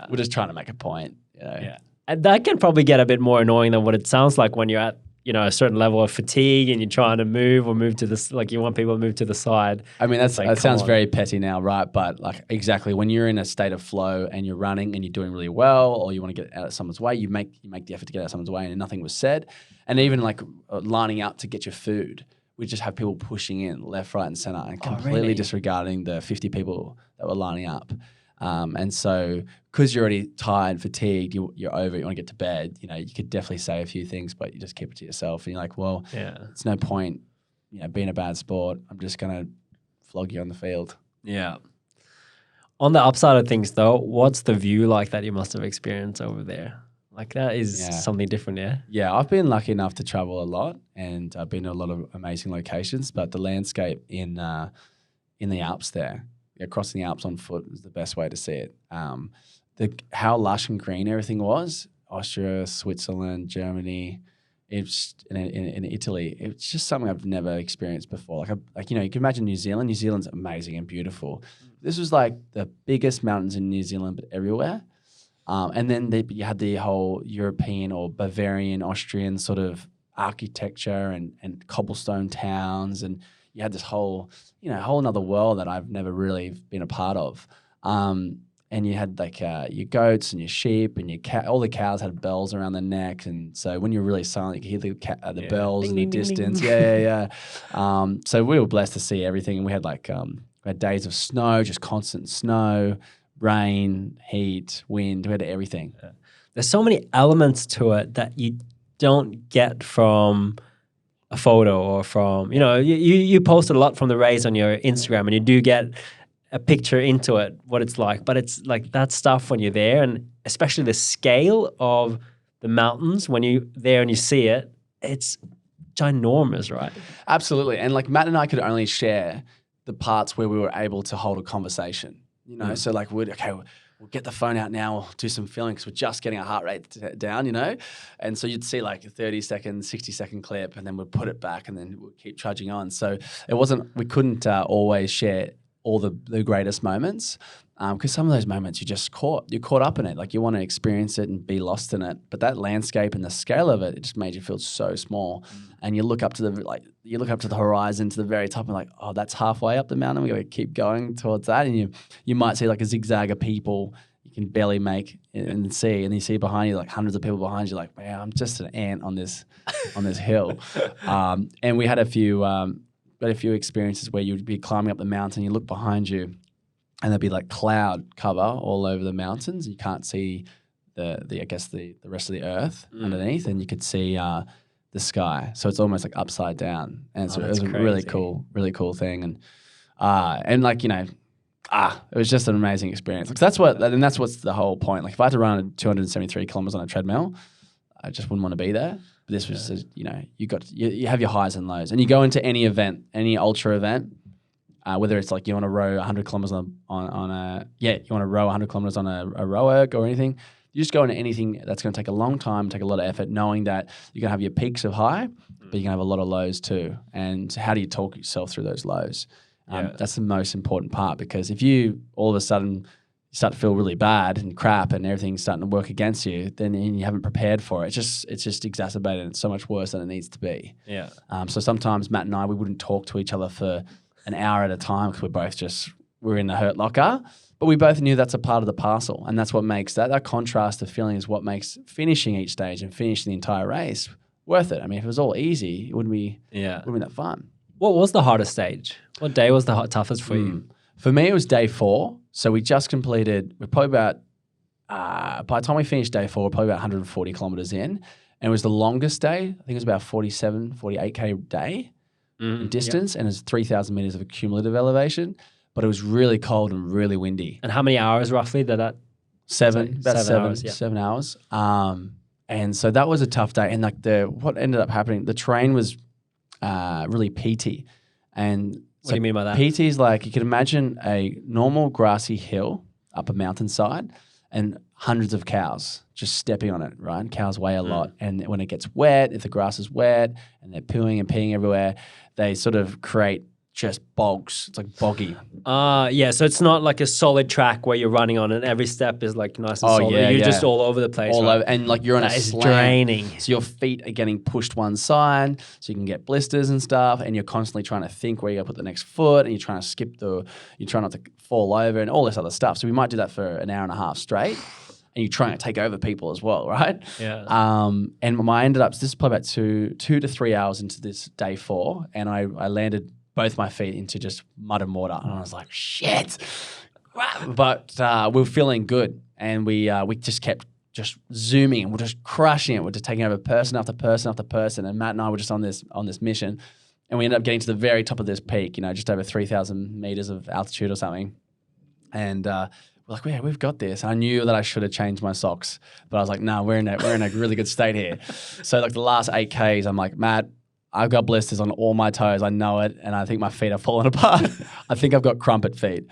we're just trying to make a point. Yeah. And that can probably get a bit more annoying than what it sounds like when you're at, a certain level of fatigue and you're trying to move to this, you want people to move to the side. I mean, that sounds very petty now, right? But exactly when you're in a state of flow and you're running and you're doing really well, or you want to get out of someone's way, you make the effort to get out of someone's way, and nothing was said. And even lining up to get your food, we just have people pushing in left, right, and center, and completely disregarding the 50 people that were lining up. And so, because you're already tired, fatigued, you're over, you want to get to bed, you could definitely say a few things, but you just keep it to yourself. And you're like, well, it's no point, being a bad sport. I'm just going to flog you on the field. Yeah. On the upside of things, though, what's the view like that you must have experienced over there? That is something different, yeah? Yeah, I've been lucky enough to travel a lot, and I've been to a lot of amazing locations, but the landscape in the Alps there, crossing the Alps on foot is the best way to see it. How lush and green everything was, Austria, Switzerland, Germany, in Italy, it's just something I've never experienced before. You can imagine New Zealand. New Zealand's amazing and beautiful. This was the biggest mountains in New Zealand, but everywhere. And then you had the whole European or Bavarian, Austrian sort of architecture and cobblestone towns, and you had this whole another world that I've never really been a part of. And you had your goats and your sheep and all the cows had bells around their neck, and so when you're really silent, you could hear the bells in the distance. Yeah. So we were blessed to see everything, and we had we had days of snow, just constant snow, rain, heat, wind. We had everything. Yeah. There's so many elements to it that you don't get from a photo or from, you posted a lot from the race on your Instagram, and you do get a picture into it, what it's like. But it's like that stuff when you're there, and especially the scale of the mountains when you're there and you see it, it's ginormous, right? Absolutely. And like Matt and I could only share the parts where we were able to hold a conversation, you know? So like we'll get the phone out now, we'll do some feeling because we're just getting our heart rate down, you know? And so you'd see like a 30-second, 60-second clip, and then we'd put it back and then we'll keep trudging on. So we couldn't always share all the greatest moments because some of those moments you're caught up in it. Like you want to experience it and be lost in it. But that landscape and the scale of it just made you feel so small. And you look up to the horizon to the very top and like, oh, that's halfway up the mountain. We got to keep going towards that. And you might see like a zigzag of people you can barely make and see. And you see behind you like hundreds of people behind you. Like, wow, I'm just an ant on this hill. And we had a few experiences where you'd be climbing up the mountain, you look behind you, and there'd be like cloud cover all over the mountains. You can't see the rest of the earth underneath, and you could see the sky. So it's almost like upside down, and so it was a really cool thing. And like it was just an amazing experience. Like that's what's the whole point. Like if I had to run 273 kilometers on a treadmill, I just wouldn't want to be there. But this was, you have your highs and lows, and you go into any event, any ultra event, whether it's like you want to row 100 kilometers you want to row 100 kilometers on a row erg or anything. You just go into anything that's going to take a long time, take a lot of effort, knowing that you're going to have your peaks of high, but you're going to have a lot of lows too. And how do you talk yourself through those lows? That's the most important part, because if you all of a sudden you start to feel really bad and crap and everything's starting to work against you, then you haven't prepared for it. It's just exacerbated. It's so much worse than it needs to be. Yeah. So sometimes Matt and I, we wouldn't talk to each other for an hour at a time because we're in the hurt locker. But we both knew that's a part of the parcel, and that's what makes that contrast of feeling is what makes finishing each stage and finishing the entire race worth it. I mean, if it was all easy, it wouldn't be that fun. What was the hardest stage? What day was the toughest for you? For me, it was day 4. So we just completed, we're probably about, by the time we finished day 4, we're probably about 140 kilometers in. And it was the longest day. I think it was about 48K day in distance. And it was 3,000 meters of cumulative elevation. But it was really cold and really windy. And how many hours roughly did that? 7 hours. Yeah. 7 hours. And so that was a tough day. And like what ended up happening, the terrain was really peaty. And what do you mean by that? PT is like, you can imagine a normal grassy hill up a mountainside and hundreds of cows just stepping on it, right? And cows weigh a lot. And when it gets wet, if the grass is wet and they're pooing and peeing everywhere, they sort of create just bogs. It's like boggy. So it's not like a solid track where you're running on and every step is like nice and solid. You're just all over the place. All over, and like you're on a slant. Draining. So your feet are getting pushed one side so you can get blisters and stuff, and you're constantly trying to think where you're going to put the next foot, and you're trying to you try not to fall over and all this other stuff. So we might do that for an hour and a half straight. And you're trying to take over people as well, right? Yeah. And I ended up, this is probably about 2 to 3 hours into this day 4, and I landed both my feet into just mud and water. And I was like, shit. But we were feeling good. And we just kept just zooming and we're just crushing it. We're just taking over person after person after person. And Matt and I were just on this mission. And we ended up getting to the very top of this peak, just over 3,000 meters of altitude or something. And we're like, yeah, we've got this. And I knew that I should have changed my socks. But I was like, no, we're in a really good state here. So like the last 8Ks, I'm like, Matt, I've got blisters on all my toes. I know it. And I think my feet are falling apart. I think I've got crumpet feet.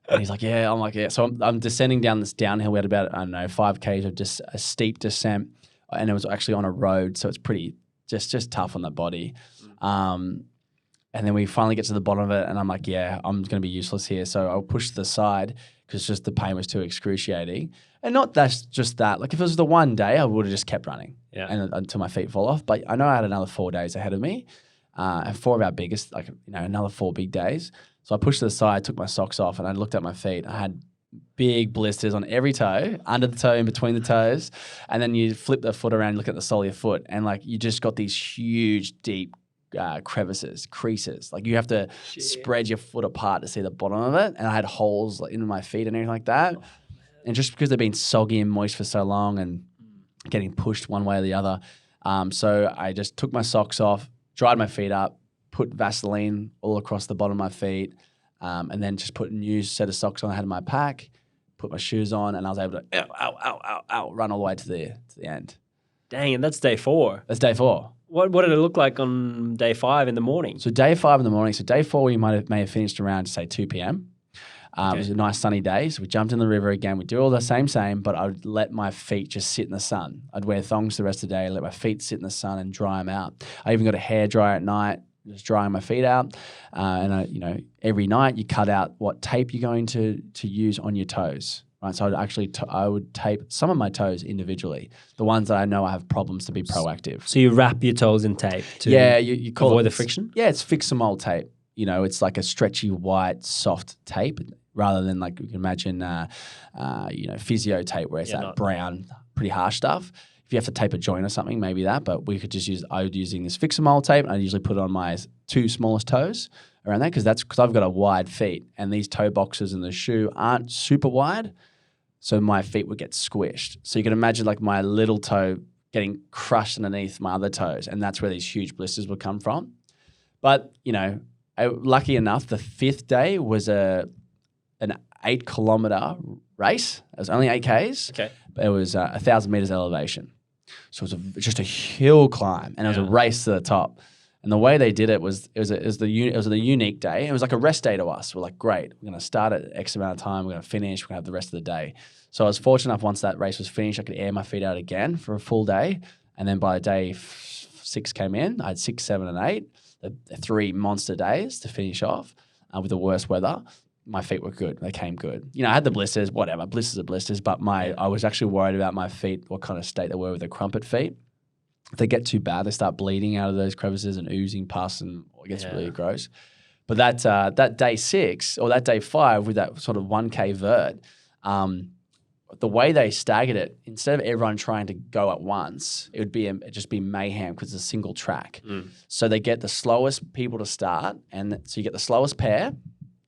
And he's like, yeah. I'm like, yeah. So I'm descending down this downhill. We had about, 5Ks of just a steep descent. And it was actually on a road. So it's pretty just tough on the body. And then we finally get to the bottom of it. And I'm like, yeah, I'm going to be useless here. So I'll push to the side because just the pain was too excruciating. And not that's just that. Like if it was the one day, I would have just kept running until my feet fall off. But I know I had another 4 days ahead of me, and 4 of our biggest, another 4 big days. So I pushed to the side, took my socks off, and I looked at my feet. I had big blisters on every toe, under the toe, in between the toes, and then you flip the foot around, and look at the sole of your foot, and like you just got these huge, deep creases. Like you have to spread your foot apart to see the bottom of it. And I had holes in my feet and everything like that. And just because they've been soggy and moist for so long and getting pushed one way or the other. So I just took my socks off, dried my feet up, put Vaseline all across the bottom of my feet, and then just put a new set of socks on I had in my pack, put my shoes on, and I was able to run all the way to the end. Dang, and that's day 4. That's day 4. What did it look like on day 5 in the morning? So day 5 in the morning. So day 4 we may have finished around say 2 p.m. It was a nice sunny day, so we jumped in the river again. We do all the same, but I would let my feet just sit in the sun. I'd wear thongs the rest of the day, let my feet sit in the sun and dry them out. I even got a hairdryer at night, just drying my feet out. And every night you cut out what tape you're going to use on your toes. Right, so I would tape some of my toes individually, the ones that I know I have problems to be proactive. So you wrap your toes in tape to you call avoid it, the friction? Yeah, it's Fix-A-Mole tape. It's like a stretchy white soft tape rather than like you can imagine physio tape where it's brown, pretty harsh stuff. If you have to tape a joint or something, maybe that, but we could just I would using this Fix-A-Mole tape, and I usually put it on my 2 smallest toes around that because I've got a wide feet and these toe boxes in the shoe aren't super wide. So my feet would get squished. So you can imagine like my little toe getting crushed underneath my other toes, and that's where these huge blisters would come from. But, lucky enough, the 5th day was an 8-kilometer race. It was only 8 Ks. Okay. But it was 1,000 meters elevation. So it was just a hill climb, and it was a race to the top. And the way they did it was the unique day. It was like a rest day to us. We're like, great, we're going to start at X amount of time. We're going to finish. We're going to have the rest of the day. So I was fortunate enough once that race was finished, I could air my feet out again for a full day. And then by day 6 came in, I had 6, 7, and 8, the 3 monster days to finish off with the worst weather. My feet were good. They came good. I had the blisters, whatever. Blisters are blisters. But I was actually worried about my feet, what kind of state they were with the crumpet feet. If they get too bad, they start bleeding out of those crevices and oozing pus, and it gets really gross. But that day 6 or that day 5 with that sort of 1K vert, the way they staggered it, instead of everyone trying to go at once, it would just be mayhem because it's a single track. So they get the slowest people to start, and so you get the slowest pair.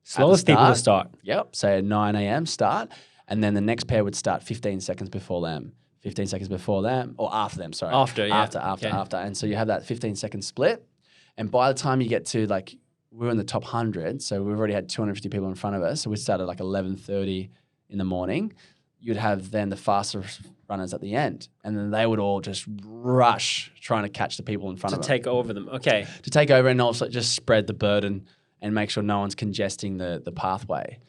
Slowest people to start. Yep. Say at 9 a.m. start, and then the next pair would start 15 seconds before them. 15 seconds before them, or after them, sorry. After. And so you have that 15-second split. And by the time you get to we were in the top 100, so we've already had 250 people in front of us. So we started 11:30 in the morning. You'd have then the fastest runners at the end. And then they would all just rush trying to catch the people in front of them. To take over them, okay. To take over and also just spread the burden and make sure no one's congesting the pathway.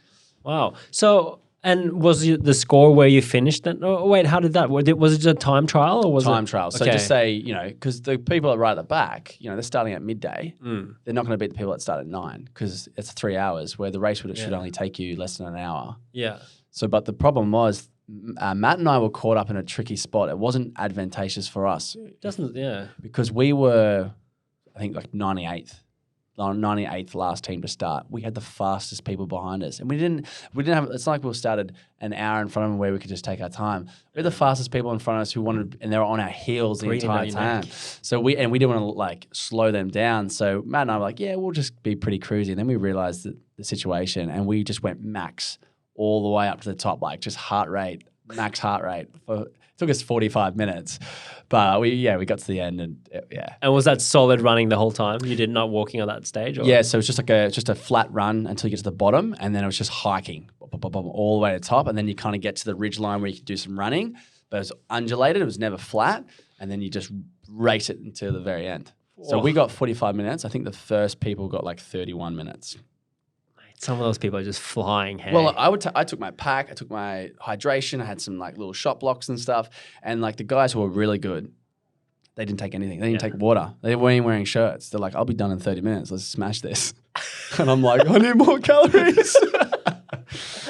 Wow. So... And was the score where you finished then? Oh, wait, how did that work? Was it just a time trial or was it? Time trial. So just say, because the people that are right at the back, they're starting at midday. They're not going to beat the people that start at 9 because it's 3 hours where the race should only take you less than an hour. Yeah. So, but the problem was Matt and I were caught up in a tricky spot. It wasn't advantageous for us. Because we were, I think, 98th last team to start. We had the fastest people behind us, and we didn't have. It's like we started an hour in front of them where we could just take our time. We had the fastest people in front of us who wanted, and they were on our heels the entire time. So we didn't want to slow them down. So Matt and I were like, yeah, we'll just be pretty cruisy. And then we realized the situation, and we just went max all the way up to the top, just max heart rate. It took us 45 minutes. But we got to the end and And was that solid running the whole time? You did not walking on that stage? Or? Yeah, so it's just a flat run until you get to the bottom, and then it was just hiking all the way to the top, and then you kind of get to the ridge line where you could do some running, but it was undulated, it was never flat, and then you just race it until the very end. So we got 45 minutes. I think the first people got 31 minutes. Some of those people are just flying. Hey? Well, I took my pack, I took my hydration, I had some little shot blocks and stuff, and the guys who were really good, they didn't take anything. They didn't take water. They weren't even wearing shirts. They're like, I'll be done in 30 minutes. Let's smash this. And I'm like, I need more calories.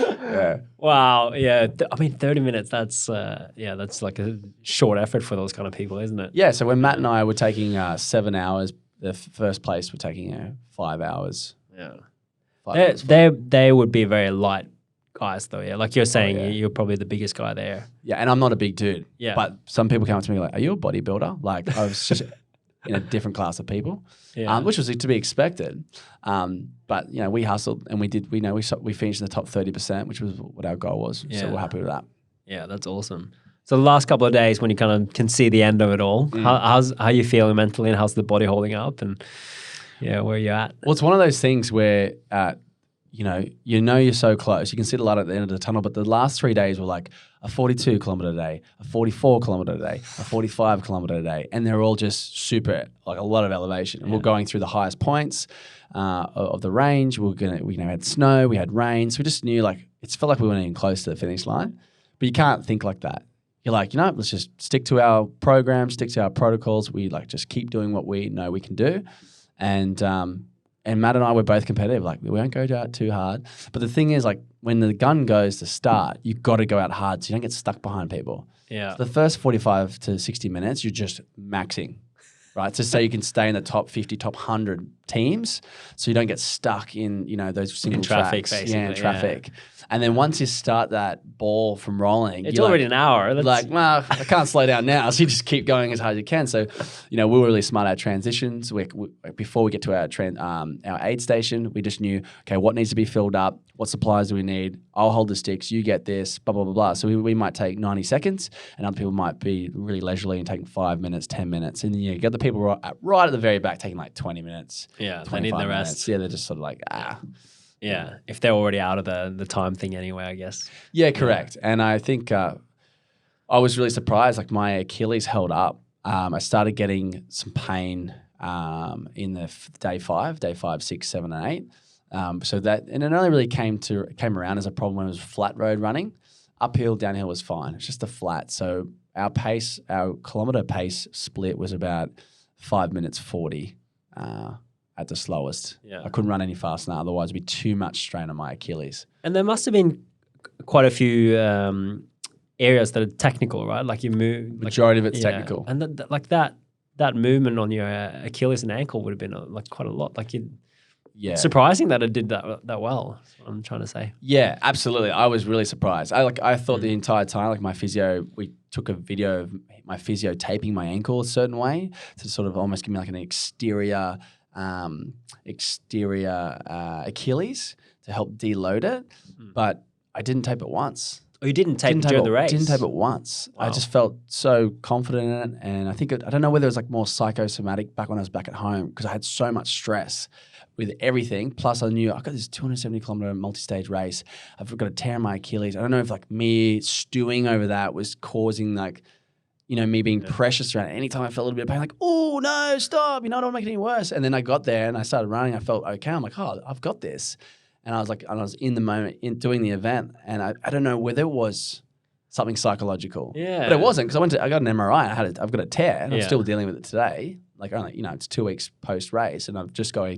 Yeah. Wow. Yeah. 30 minutes. That's like a short effort for those kind of people, isn't it? Yeah. So when Matt and I were taking 7 hours, the first place were taking 5 hours. Yeah. They would be very light guys though, yeah. Like you're saying, you're probably the biggest guy there. Yeah, and I'm not a big dude. Yeah. But some people come up to me like, are you a bodybuilder? I was just in a different class of people, which was to be expected. But, we hustled and we finished in the top 30%, which was what our goal was. Yeah. So we're happy with that. Yeah, that's awesome. So the last couple of days when you kind of can see the end of it all, how are you feeling mentally and how's the body holding up and where are you at? Well, it's one of those things where you know you're so close. You can see the light at the end of the tunnel, but the last 3 days were like a 42 kilometer a day, a 44 kilometer a day, a 45 kilometer a day, and they're all just super, like a lot of elevation. And we're going through the highest points of the range. We had snow, we had rain, so we just knew like it felt like we weren't even close to the finish line. But you can't think like that. You're like, let's just stick to our program, stick to our protocols. We like just keep doing what we know we can do, and Matt and I were both competitive. Like, we won't go out too hard. But the thing is, like, when the gun goes to start, you've got to go out hard so you don't get stuck behind people. Yeah. So the first 45 to 60 minutes, you're just maxing, right? Just so you can stay in the top 50, top 100 teams so you don't get stuck in, those single traffic, tracks. basically. Yeah, in traffic. And then once you start that ball from rolling, it's already an hour. Like, well, I can't slow down now. So you just keep going as hard as you can. So, we were really smart at transitions. Before we get to our aid station, we just knew, okay, what needs to be filled up? What supplies do we need? I'll hold the sticks. You get this, blah, blah, blah, blah. So we might take 90 seconds and other people might be really leisurely and taking 5 minutes, 10 minutes. And you get the people right at the very back taking like 20 minutes. Yeah, they need the rest. Minutes. Yeah, they're just sort of like, Yeah, if they're already out of the time thing anyway, I guess. Yeah, correct. Yeah. And I think I was really surprised. Like, my Achilles held up. I started getting some pain in the day 5, 6, 7, and 8. And it only really came around as a problem when it was flat road running. Uphill, downhill was fine. It's just a flat. So our kilometer pace split was about 5 minutes 40. At the slowest. Yeah. I couldn't run any faster than that, otherwise it'd be too much strain on my Achilles. And there must have been quite a few areas that are technical, right? Like you move. Majority of it's technical. And that movement on your Achilles and ankle would have been like quite a lot. Like surprising that it did that well. That's what I'm trying to say. Yeah, absolutely. I was really surprised. I thought the entire time, like my physio, we took a video of my physio taping my ankle a certain way to sort of almost give me like an exterior Achilles to help deload it, but I didn't tape it once. Oh, you didn't tape it during the race? Didn't tape it once. Wow. I just felt so confident in it, and I think I don't know whether it was like more psychosomatic back when I was back at home because I had so much stress with everything. Plus, I knew I got this 270 kilometer multi-stage race. I've got a tear in my Achilles. I don't know if like me stewing over that was causing like, me being precious around it. Anytime I felt a little bit of pain, like, oh, no, stop. I don't want to make it any worse. And then I got there and I started running. I felt okay. I'm like, oh, I've got this. And I was in the moment in doing the event. And I don't know whether it was something psychological. Yeah. But it wasn't because I got an MRI. I've got a tear and I'm still dealing with it today. Like, only, it's 2 weeks post-race and I'm just I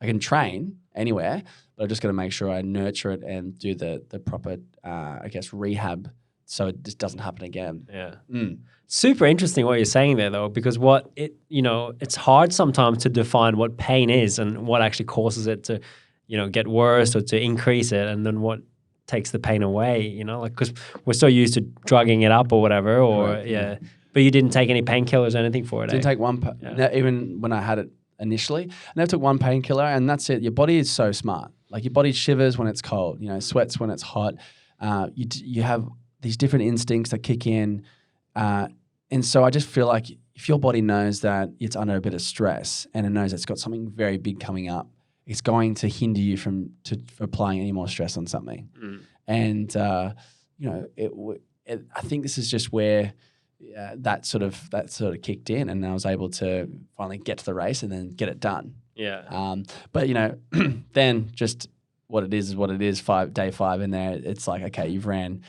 can train anywhere, but I've just got to make sure I nurture it and do the proper, rehab so it just doesn't happen again. Yeah. Super interesting what you're saying there, though, because it's hard sometimes to define what pain is and what actually causes it to, get worse or to increase it, and then what takes the pain away, because we're so used to drugging it up or whatever, or right. But you didn't take any painkillers or anything for it. Didn't take one, even when I had it initially. I never took one painkiller, and that's it. Your body is so smart. Like, your body shivers when it's cold, sweats when it's hot. You have these different instincts that kick in. And so I just feel like if your body knows that it's under a bit of stress and it knows it's got something very big coming up, it's going to hinder you from applying any more stress on something. And, I think this is just where that sort of kicked in, and I was able to finally get to the race and then get it done. Yeah. But, then just what it is what it is, day 5 in there, it's like, okay, you've ran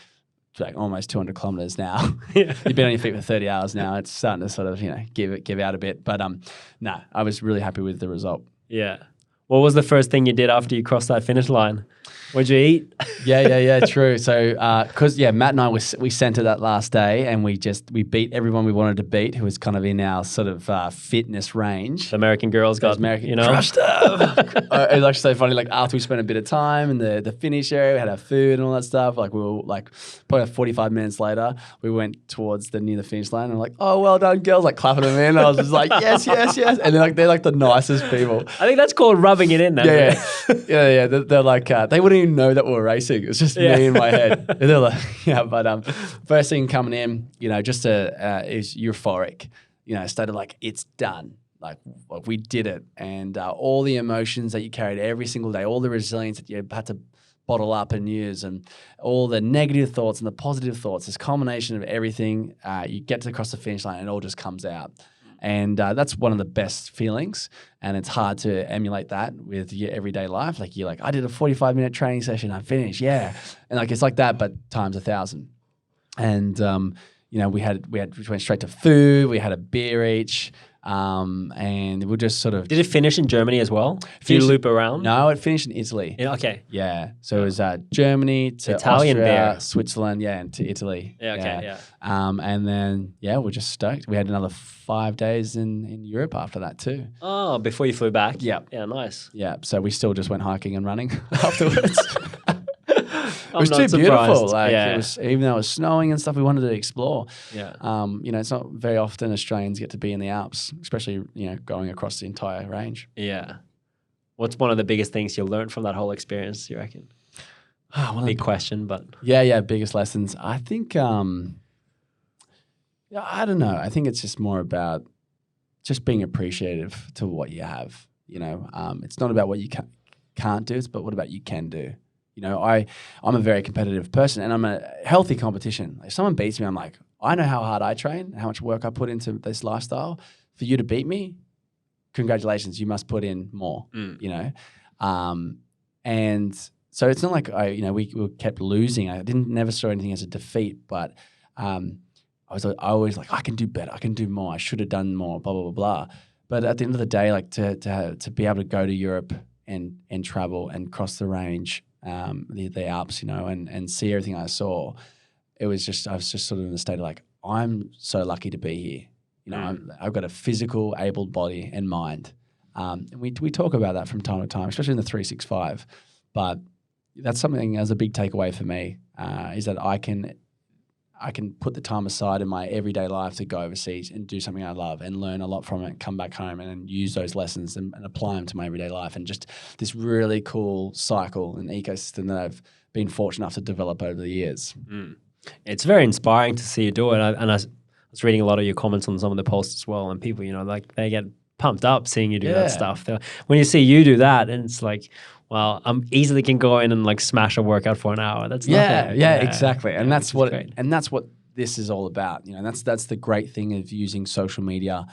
like almost 200 kilometers now. You've been on your feet for 30 hours now. It's starting to sort of, give out a bit. But I was really happy with the result. Yeah. What was the first thing you did after you crossed that finish line? What'd you eat? Yeah, true. So, Matt and I, we centered that last day, and we beat everyone we wanted to beat who was kind of in our sort of fitness range. The American girls got, crushed up. It was actually so funny. Like, after we spent a bit of time in the finish area, we had our food and all that stuff. Like, we were like, probably 45 minutes later, we went towards near the finish line, and I'm like, oh, well done, girls, like clapping them in. I was just like, yes. And they're like the nicest people. I think that's called rubbing it in. Yeah. They're like, they wouldn't even know that we were racing. It was just me in my head. And they're like, but first thing coming in, is euphoric. Started like, it's done. like we did it, and all the emotions that you carried every single day, all the resilience that you had to bottle up and use, and all the negative thoughts and the positive thoughts, this culmination of everything, you get to across the finish line and it all just comes out. And that's one of the best feelings, and it's hard to emulate that with your everyday life. Like you're like, I did a 45-minute training session, I finished, yeah. And like it's like that, but times 1,000. And you know, we went straight to food, we had a beer each. And we'll just sort of... Did it finish in Germany as well? Did you loop around? No, it finished in Italy. Yeah, okay. Yeah. So it was Germany to Italian Austria, beer. Switzerland, and to Italy. Yeah, okay, yeah. And then, we're just stoked. We had another 5 days in Europe after that too. Oh, before you flew back? Yeah. Yeah, nice. Yeah. So we still just went hiking and running afterwards. It was I'm too not beautiful. surprised. Like Yeah. it was, even though it was snowing and stuff, we wanted to explore. Yeah. You know, it's not very often Australians get to be in the Alps, especially, you know, going across the entire range. Yeah. What's one of the biggest things you learned from that whole experience, you reckon? Big question, but... Yeah, biggest lessons. I think, I don't know. I think it's just more about just being appreciative to what you have. You know, it's not about what you can't do, but what about you can do. You know, I'm a very competitive person, and I'm a healthy competition. If someone beats me, I'm like, I know how hard I train and how much work I put into this lifestyle. For you to beat me, congratulations, you must put in more, you know. And so it's not like we kept losing. I never saw anything as a defeat, but I was always like, I can do better, I can do more, I should have done more, blah, blah, blah, blah. But at the end of the day, like to be able to go to Europe and travel and cross the range, the Alps, you know, and see everything I saw, I was just sort of in the state of like, I'm so lucky to be here. You know, I've got a physical, able body and mind. And we talk about that from time to time, especially in the 365. But that's something as a big takeaway for me, is that I can put the time aside in my everyday life to go overseas and do something I love and learn a lot from it, come back home and then use those lessons and apply them to my everyday life. And just this really cool cycle and ecosystem that I've been fortunate enough to develop over the years. It's very inspiring to see you do it. I was reading a lot of your comments on some of the posts as well, and people, you know, like they get pumped up seeing you do that stuff. When you see you do that, and it's like, well, I'm easily can go in and like smash a workout for an hour. That's nothing. Yeah, exactly. And that's what great. and that's what this is all about. You know, that's the great thing of using social media.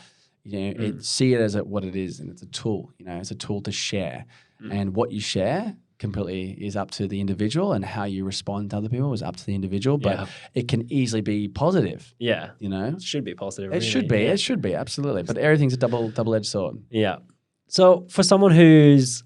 You know, see it as what it is, and it's a tool. You know, it's a tool to share, and what you share completely is up to the individual, and how you respond to other people is up to the individual. But it can easily be positive. Yeah, you know, it should be positive. It should be. It should be absolutely. But everything's a double-edged sword. Yeah. So for someone who's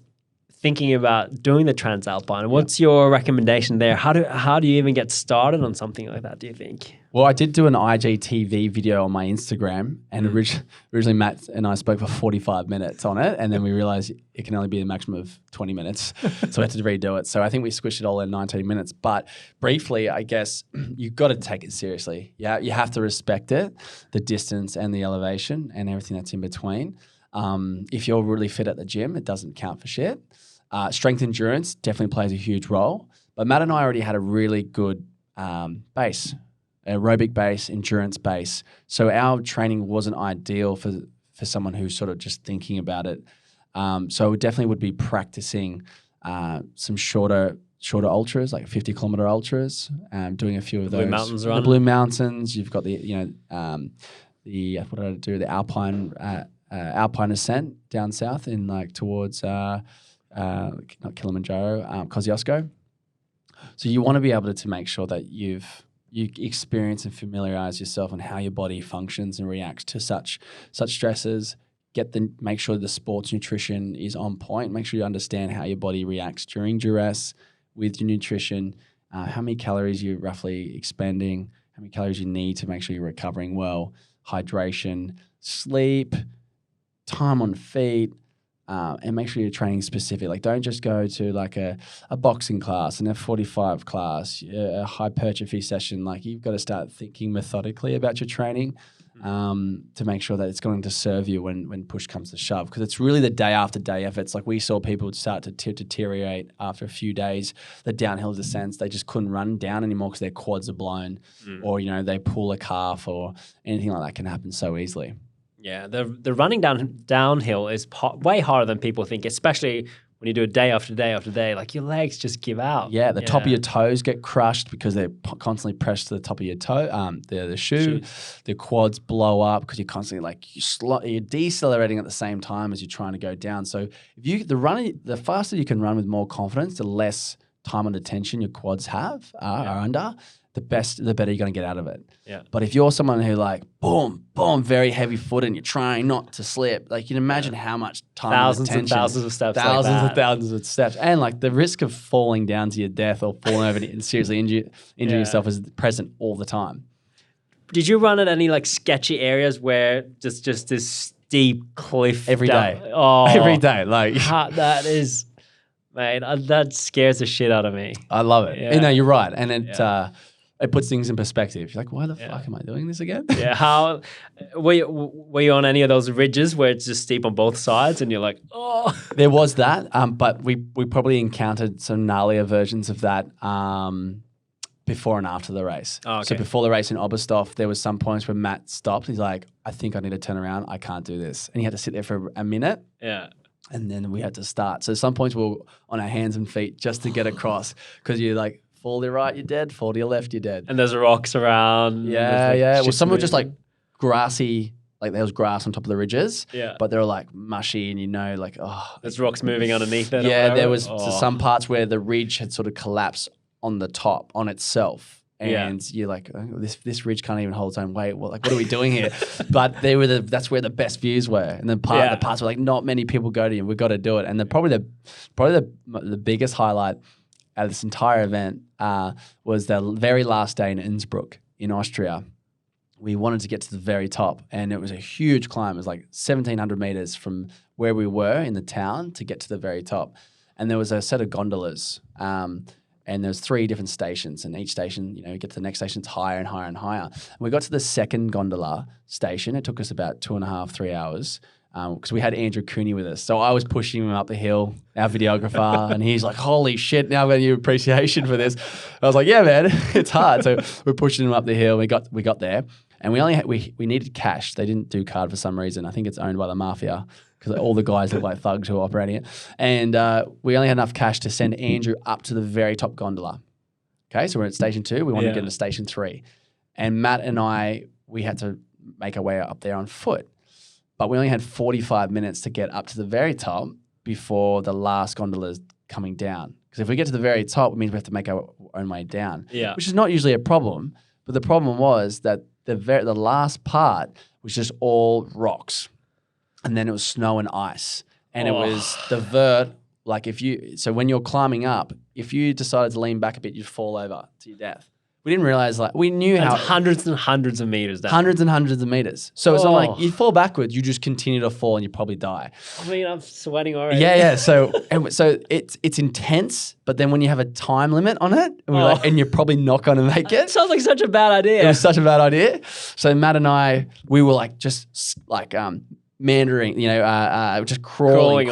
thinking about doing the Transalpine, what's your recommendation there? How do you even get started on something like that, do you think? Well, I did do an IGTV video on my Instagram, and originally Matt and I spoke for 45 minutes on it, and then we realized it can only be a maximum of 20 minutes, so we had to redo it. So I think we squished it all in 19 minutes. But briefly, I guess you've got to take it seriously. Yeah, you have to respect it, the distance and the elevation and everything that's in between. If you're really fit at the gym, it doesn't count for shit. Strength endurance definitely plays a huge role. But Matt and I already had a really good base, aerobic base, endurance base. So our training wasn't ideal for someone who's sort of just thinking about it. So we definitely would be practicing some shorter ultras, like 50-kilometer ultras, doing a few of those. Blue Mountains run. The Blue Mountains. You've got the what did I do? The Alpine ascent down south in like towards not Kilimanjaro, Kosciuszko. So you want to be able to make sure that you experience and familiarize yourself on how your body functions and reacts to such stresses. Make sure the sports nutrition is on point. Make sure you understand how your body reacts during duress with your nutrition, how many calories you're roughly expending, how many calories you need to make sure you're recovering well, hydration, sleep, time on feet, and make sure you're training specific. Like, don't just go to like a boxing class, an F45 class, a hypertrophy session. Like, you've got to start thinking methodically about your training to make sure that it's going to serve you when push comes to shove. Because it's really the day after day efforts. Like, we saw people start to deteriorate after a few days. The downhill descents, they just couldn't run down anymore because their quads are blown, or they pull a calf, or anything like that can happen so easily. Yeah, the running downhill is way harder than people think, especially when you do it day after day after day. Like your legs just give out. Yeah, the top of your toes get crushed because they're constantly pressed to the top of your toe, the shoe. The quads blow up because you're constantly like you're decelerating at the same time as you're trying to go down. So if the faster you can run with more confidence, the less time under tension your quads are under, the better you're going to get out of it. Yeah. But if you're someone who like, boom, boom, very heavy foot and you're trying not to slip, like you can imagine how much time thousands and attention, and thousands of steps, thousands of steps. And like the risk of falling down to your death or falling over and seriously injuring yourself is present all the time. Did you run at any like sketchy areas where just this steep cliff Every day. Oh, Every day. Like that is, mate, that scares the shit out of me. I love it. Yeah. No, you're right. And it puts things in perspective. You're like, why the fuck am I doing this again? Yeah. How were you on any of those ridges where it's just steep on both sides and you're like, oh? There was that, but we probably encountered some gnarlier versions of that before and after the race. Oh, okay. So before the race in Oberstdorf, there was some points where Matt stopped. He's like, I think I need to turn around. I can't do this. And he had to sit there for a minute. Yeah. And then we had to start. So some points we were on our hands and feet just to get across because you're like, fall to your right, you're dead. Fall to your left, you're dead. And there's rocks around. Yeah. Well, some were just like grassy, like there was grass on top of the ridges. Yeah. But they were like mushy and like, oh. There's rocks moving underneath it. Yeah, there was some parts where the ridge had sort of collapsed on the top, on itself. And you're like, oh, this ridge can't even hold its own weight. Well, like, what are we doing here? But that's where the best views were. And then the parts were like, not many people go to you. We've got to do it. And probably the biggest highlight at this entire event was the very last day in Innsbruck in Austria. We wanted to get to the very top, and it was a huge climb. It was like 1,700 meters from where we were in the town to get to the very top. And there was a set of gondolas, and there's 3 different stations, and each station, you get to the next station, it's higher and higher and higher. And we got to the second gondola station. It took us about 2.5, 3 hours. Because we had Andrew Cooney with us. So I was pushing him up the hill, our videographer, and he's like, holy shit, now I've got new appreciation for this. I was like, yeah, man, it's hard. So we're pushing him up the hill. We got there, and we needed cash. They didn't do card for some reason. I think it's owned by the mafia because all the guys look like thugs who are operating it. And we only had enough cash to send Andrew up to the very top gondola. Okay, so we're at station 2. We wanted to get into station 3. And Matt and we had to make our way up there on foot. But we only had 45 minutes to get up to the very top before the last gondola is coming down. Because if we get to the very top, it means we have to make our own way down, which is not usually a problem. But the problem was that the last part was just all rocks. And then it was snow and ice. And it was the VERT. Like so when you're climbing up, if you decided to lean back a bit, you'd fall over to your death. We didn't realize, we knew how. Hundreds and hundreds of meters down. Hundreds and hundreds of meters. So it's not like you fall backwards, you just continue to fall and you probably die. I mean, I'm sweating already. Yeah. So it's intense, but then when you have a time limit on it, and you're probably not going to make it. It sounds like such a bad idea. It was such a bad idea. So Matt and I, we were meandering, just crawling,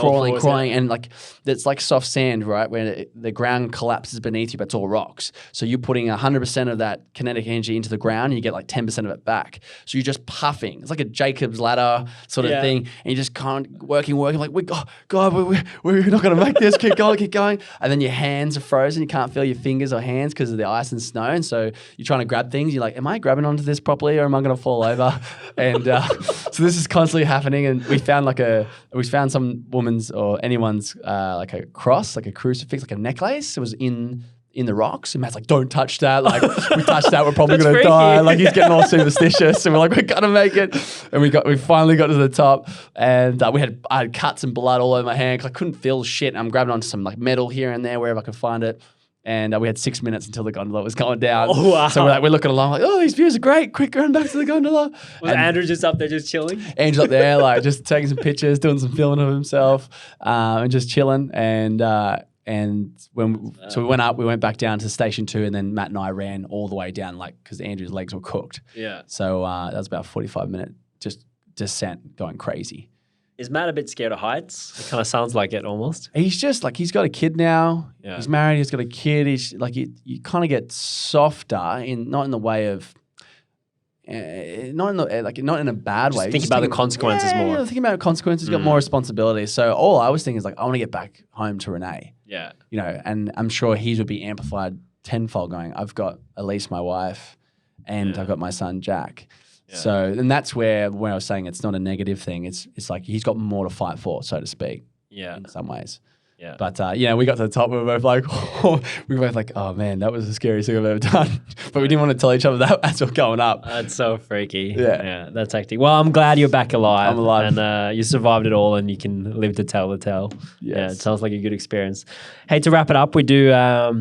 and it's like soft sand, right? Where the ground collapses beneath you, but it's all rocks. So you're putting 100% of that kinetic energy into the ground, and you get like 10% of it back. So you're just puffing. It's like a Jacob's ladder sort of thing, and you just can't working. Like we're not going to make this. Keep going. And then your hands are frozen. You can't feel your fingers or hands because of the ice and snow. And so you're trying to grab things. You're like, am I grabbing onto this properly, or am I going to fall over? And so this is constantly happening. And we found some woman's or anyone's like a cross, like a crucifix, like a necklace. It was in the rocks. And Matt's like, don't touch that. Like, we touch that, we're probably going to die. Like, he's getting all superstitious. And we're like, we're going to make it. And we finally got to the top. And I had cuts and blood all over my hand because I couldn't feel shit. I'm grabbing onto some like metal here and there wherever I could find it. And we had 6 minutes until the gondola was going down. Oh, wow. So we're looking along like, oh, these views are great. Quick, run back to the gondola. Was Andrew just up there just chilling? Andrew's up there like just taking some pictures, doing some filming of himself and just chilling. And we went up, we went back down to station 2, and then Matt and I ran all the way down because Andrew's legs were cooked. Yeah. So that was about 45-minute just descent going crazy. Is Matt a bit scared of heights? It kind of sounds like it almost. He's just like, he's got a kid now. Yeah. He's married. He's got a kid. He's like, you kind of get softer not in the way of, not in not in a bad way. Think about the consequences more. Yeah, thinking about consequences, you've got more responsibility. So all I was thinking is like, I want to get back home to Renee. Yeah. You know, and I'm sure his would be amplified tenfold going, I've got Elise, my wife, and I've got my son, Jack. Yeah. So, and that's where I was saying it's not a negative thing. It's like he's got more to fight for, so to speak. Yeah. In some ways. Yeah. But, we got to the top. We were both like, oh, man, that was the scariest thing I've ever done. But we didn't want to tell each other that as we're going up. That's so freaky. Yeah. That's hectic. Well, I'm glad you're back alive. I'm alive. And you survived it all and you can live to tell the tale. Yes. Yeah, it sounds like a good experience. Hey, to wrap it up, we do a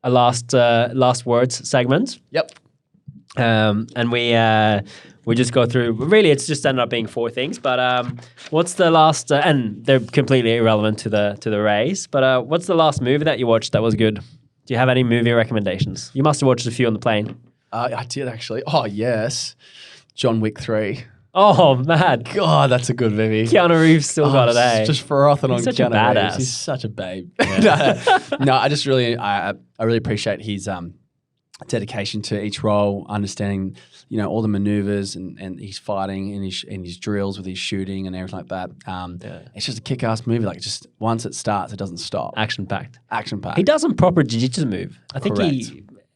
last words segment. Yep. And we just go through, really it's just ended up being 4 things, but what's the last, and they're completely irrelevant to the race, but what's the last movie that you watched that was good? Do you have any movie recommendations? You must have watched a few on the plane. I did actually. Oh, yes. John Wick 3. Oh, man. God, that's a good movie. Keanu Reeves still got it, eh? Just frothing on He's such Keanu a badass. Reeves. He's such a babe. No, I just really, I really appreciate his dedication to each role, understanding, all the maneuvers and he's fighting and his drills with his shooting and everything like that. It's just a kick-ass movie. Like, just once it starts, it doesn't stop. Action-packed. Action-packed. He does some proper jiu-jitsu move. I think Correct.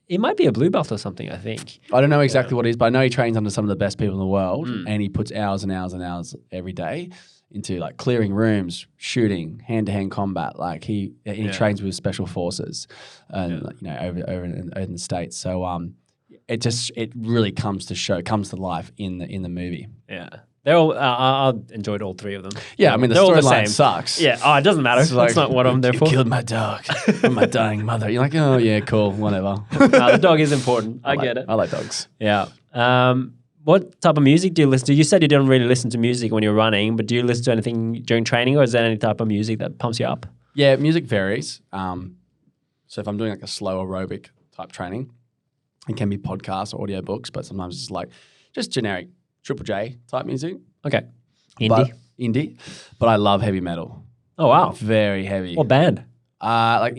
he might be a blue belt or something, I think. I don't know exactly what it is, but I know he trains under some of the best people in the world, and he puts hours and hours and hours every day into like clearing rooms, shooting, hand-to-hand combat. Like he trains with special forces, and over in the States. So it really comes to life in the movie. Yeah. They're all. I enjoyed all 3 of them. Yeah, I mean the storyline sucks. Yeah, it doesn't matter. That's not what I'm there for. You killed my dog and my dying mother. You're like, oh yeah, cool, whatever. The dog is important. I get it. I like dogs. Yeah. What type of music do you listen to? You said you didn't really listen to music when you're running, but do you listen to anything during training, or is there any type of music that pumps you up? Yeah, music varies. So if I'm doing like a slow aerobic type training, it can be podcasts or audiobooks, but sometimes it's like just generic Triple J type music. Okay. Indie? But I love heavy metal. Oh, wow. Very heavy. What band? I've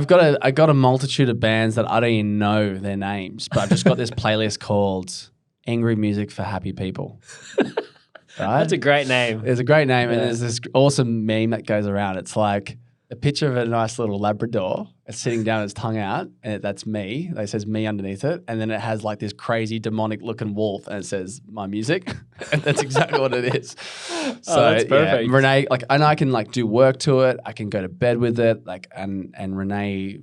got a multitude of bands that I don't even know their names, but I've just got this playlist called Angry Music for Happy People. Right? That's a great name. It's a great name, and there's this awesome meme that goes around. It's like a picture of a nice little Labrador. It's sitting down, its tongue out, and that's me. It says me underneath it, and then it has like this crazy demonic looking wolf, and it says my music. And that's exactly what it is. So that's perfect. Yeah, Renee, and I can like do work to it. I can go to bed with it, and Renee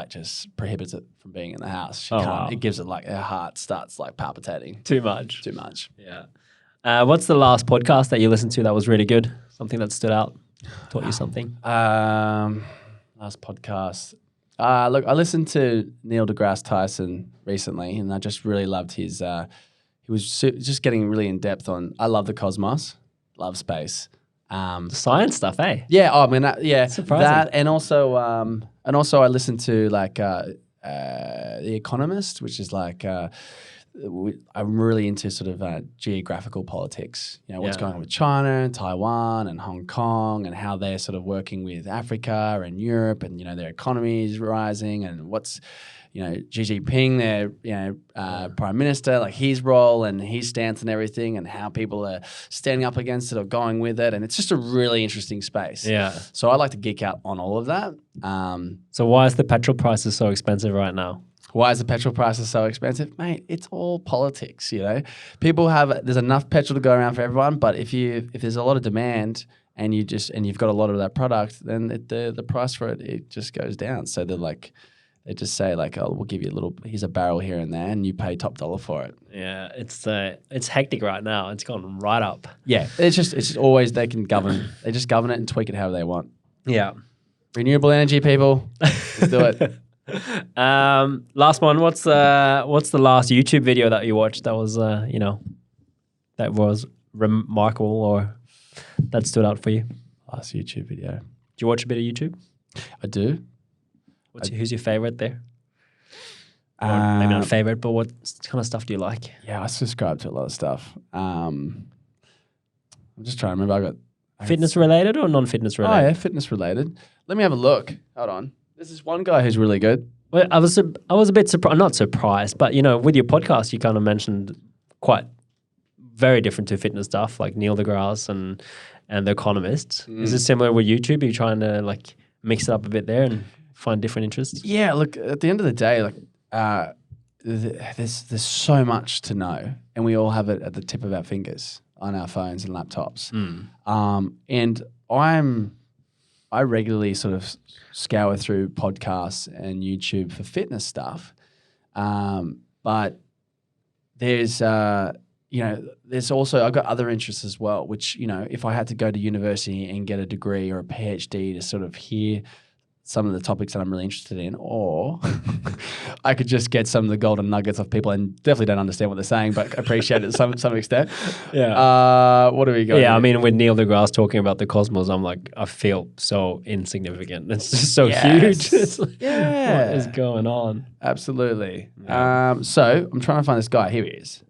just prohibits it from being in the house. She can't. Wow. It gives it like her heart starts like palpitating. Too much. Yeah. What's the last podcast that you listened to that was really good? Something that stood out, taught you something? Last podcast. Look, I listened to Neil deGrasse Tyson recently, and I just really loved his. He was just getting really in depth on. I love the cosmos, love space, the science stuff, eh? Yeah. Oh, I mean, surprising. That, and also I listened to like The Economist, which is like. I'm really into sort of geographical politics. What's going on with China and Taiwan and Hong Kong, and how they're sort of working with Africa and Europe, and their economy is rising, and what's Xi Jinping, their prime minister, like his role and his stance and everything, and how people are standing up against it or going with it, and it's just a really interesting space. Yeah. So I like to geek out on all of that. So why is the petrol prices so expensive right now? Why is the petrol prices so expensive? Mate, it's all politics, People there's enough petrol to go around for everyone, but if there's a lot of demand and you've got a lot of that product, then the price for it just goes down. So they just say like, oh, we'll give you here's a barrel here and there, and you pay top dollar for it. Yeah, it's hectic right now. It's gone right up. Yeah, it's just always they govern it and tweak it however they want. Yeah. Renewable energy, people. Let's do it. Last one. What's the last YouTube video that you watched that was that was remarkable or that stood out for you? Last YouTube video. Do you watch a bit of YouTube? I do. Who's your favorite there? Or maybe not favorite, but what kind of stuff do you like? Yeah, I subscribe to a lot of stuff. I'm just trying to remember. Fitness related or non-fitness related? Oh yeah, fitness related. Let me have a look. Hold on. There's this one guy who's really good. Well, I was a bit surprised, not surprised, but with your podcast, you kind of mentioned quite very different to fitness stuff, like Neil deGrasse and The Economist. Is it similar with YouTube? Are you trying to like mix it up a bit there and find different interests? Yeah, look, at the end of the day, like there's so much to know, and we all have it at the tip of our fingers on our phones and laptops. And I regularly sort of scour through podcasts and YouTube for fitness stuff, but there's there's also, I've got other interests as well, which, if I had to go to university and get a degree or a PhD to sort of hear some of the topics that I'm really interested in, or I could just get some of the golden nuggets of people and definitely don't understand what they're saying, but appreciate it to some extent. Yeah. What do we got? Yeah, here? I mean, with Neil deGrasse talking about the cosmos, I'm like, I feel so insignificant. It's just so huge. It's like, what is going on? Absolutely. Yeah. So I'm trying to find this guy. Here he is.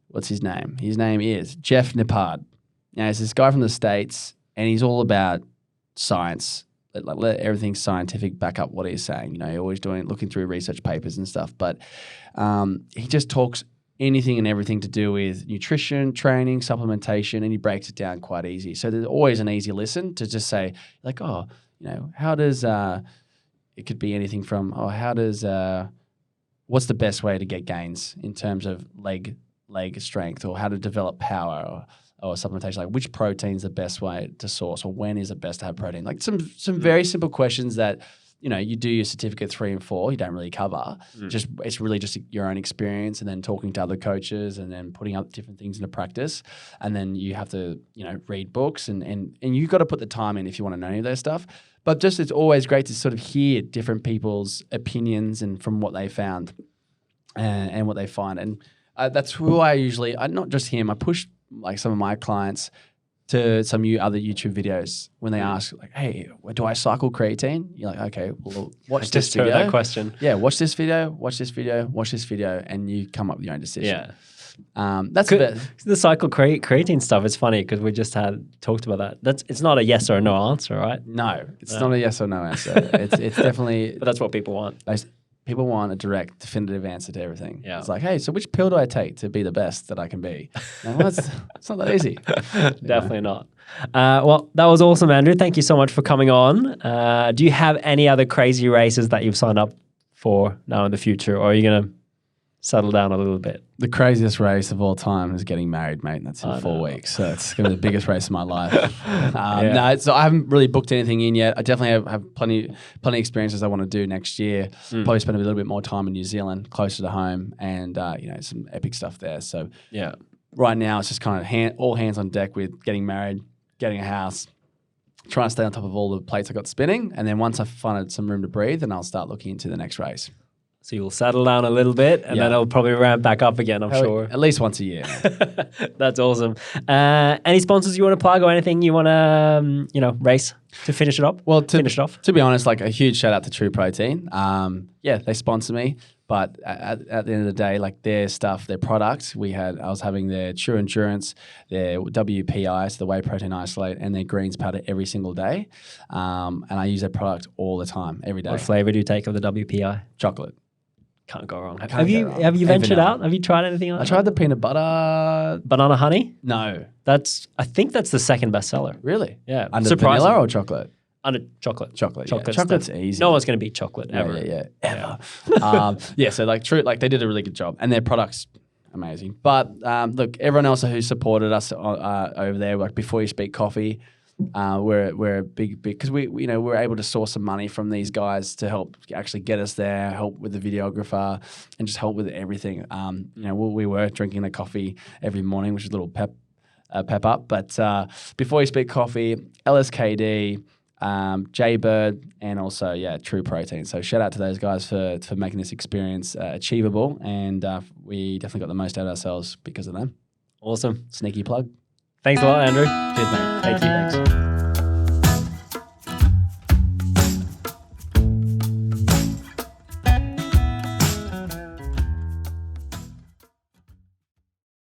What's his name? His name is Jeff Nippard. Now, he's this guy from the States, and he's all about science. Let everything scientific back up what he's saying. You're always looking through research papers and stuff. But he just talks anything and everything to do with nutrition, training, supplementation, and he breaks it down quite easy. So there's always an easy listen to just say, like, how does it could be anything from, what's the best way to get gains in terms of leg strength, or how to develop power, or supplementation, like which protein's the best way to source, or when is it best to have protein? Like some very simple questions that, you do your certificate 3 and 4, you don't really cover. It's really just your own experience, and then talking to other coaches, and then putting up different things into practice. And then you have to, read books, and you've got to put the time in if you want to know any of those stuff. But just, it's always great to sort of hear different people's opinions and from what they found and what they find. And that's who I usually, not just him, I push like some of my clients to some other YouTube videos when they ask, like, hey, do I cycle creatine? You're like, okay, well, watch this video. That question. Yeah, watch this video, watch this video, watch this video, and you come up with your own decision. Yeah. That's a bit. The cycle creatine stuff is funny because we just talked about that. It's not a yes or a no answer, right? No, it's not a yes or no answer. It's definitely. But that's what people want. People want a direct, definitive answer to everything. Yeah. It's like, hey, so which pill do I take to be the best that I can be? Well, it's not that easy. Definitely not. Well, that was awesome, Andrew. Thank you so much for coming on. Do you have any other crazy races that you've signed up for now in the future, or are you going to settle down a little bit? The craziest race of all time is getting married, mate. And that's in 4 weeks. So it's going to be the biggest race of my life. No, so I haven't really booked anything in yet. I definitely have plenty experiences I want to do next year. Probably spend a little bit more time in New Zealand, closer to home, and some epic stuff there. So yeah, right now it's just kind of all hands on deck with getting married, getting a house, trying to stay on top of all the plates I got spinning. And then once I find some room to breathe, then I'll start looking into the next race. So you'll settle down a little bit, and then it'll probably ramp back up again, I'm sure. At least once a year. That's awesome. Any sponsors you want to plug, or anything you want to, race to finish it up? Well, finish it off. To be honest, like a huge shout out to True Protein. They sponsor me, but at the end of the day, like their stuff, their product, I was having their True Endurance, their WPI, so the whey protein isolate, and their greens powder every single day. And I use their product all the time, every day. What flavor do you take of the WPI? Chocolate. Can't go wrong. Have you ventured out? Have you tried anything like that? I tried the peanut butter. Banana honey? No. I think that's the second bestseller. Really? Yeah. Under vanilla or chocolate? Under chocolate. Chocolate's easy. No one's going to beat chocolate ever. Yeah. Ever. So like True, like they did a really good job, and their products amazing. But look, everyone else who supported us over there, like Before You Speak Coffee, we're a big because we're able to source some money from these guys to help actually get us there, help with the videographer, and just help with everything. We were drinking the coffee every morning, which is a little pep up. But Before You Speak Coffee, LSKD, Jaybird, and also True Protein. So shout out to those guys for making this experience achievable, and we definitely got the most out of ourselves because of them. Awesome. Sneaky plug. Thanks a lot, Andrew. Cheers, mate. Thank you. Thanks.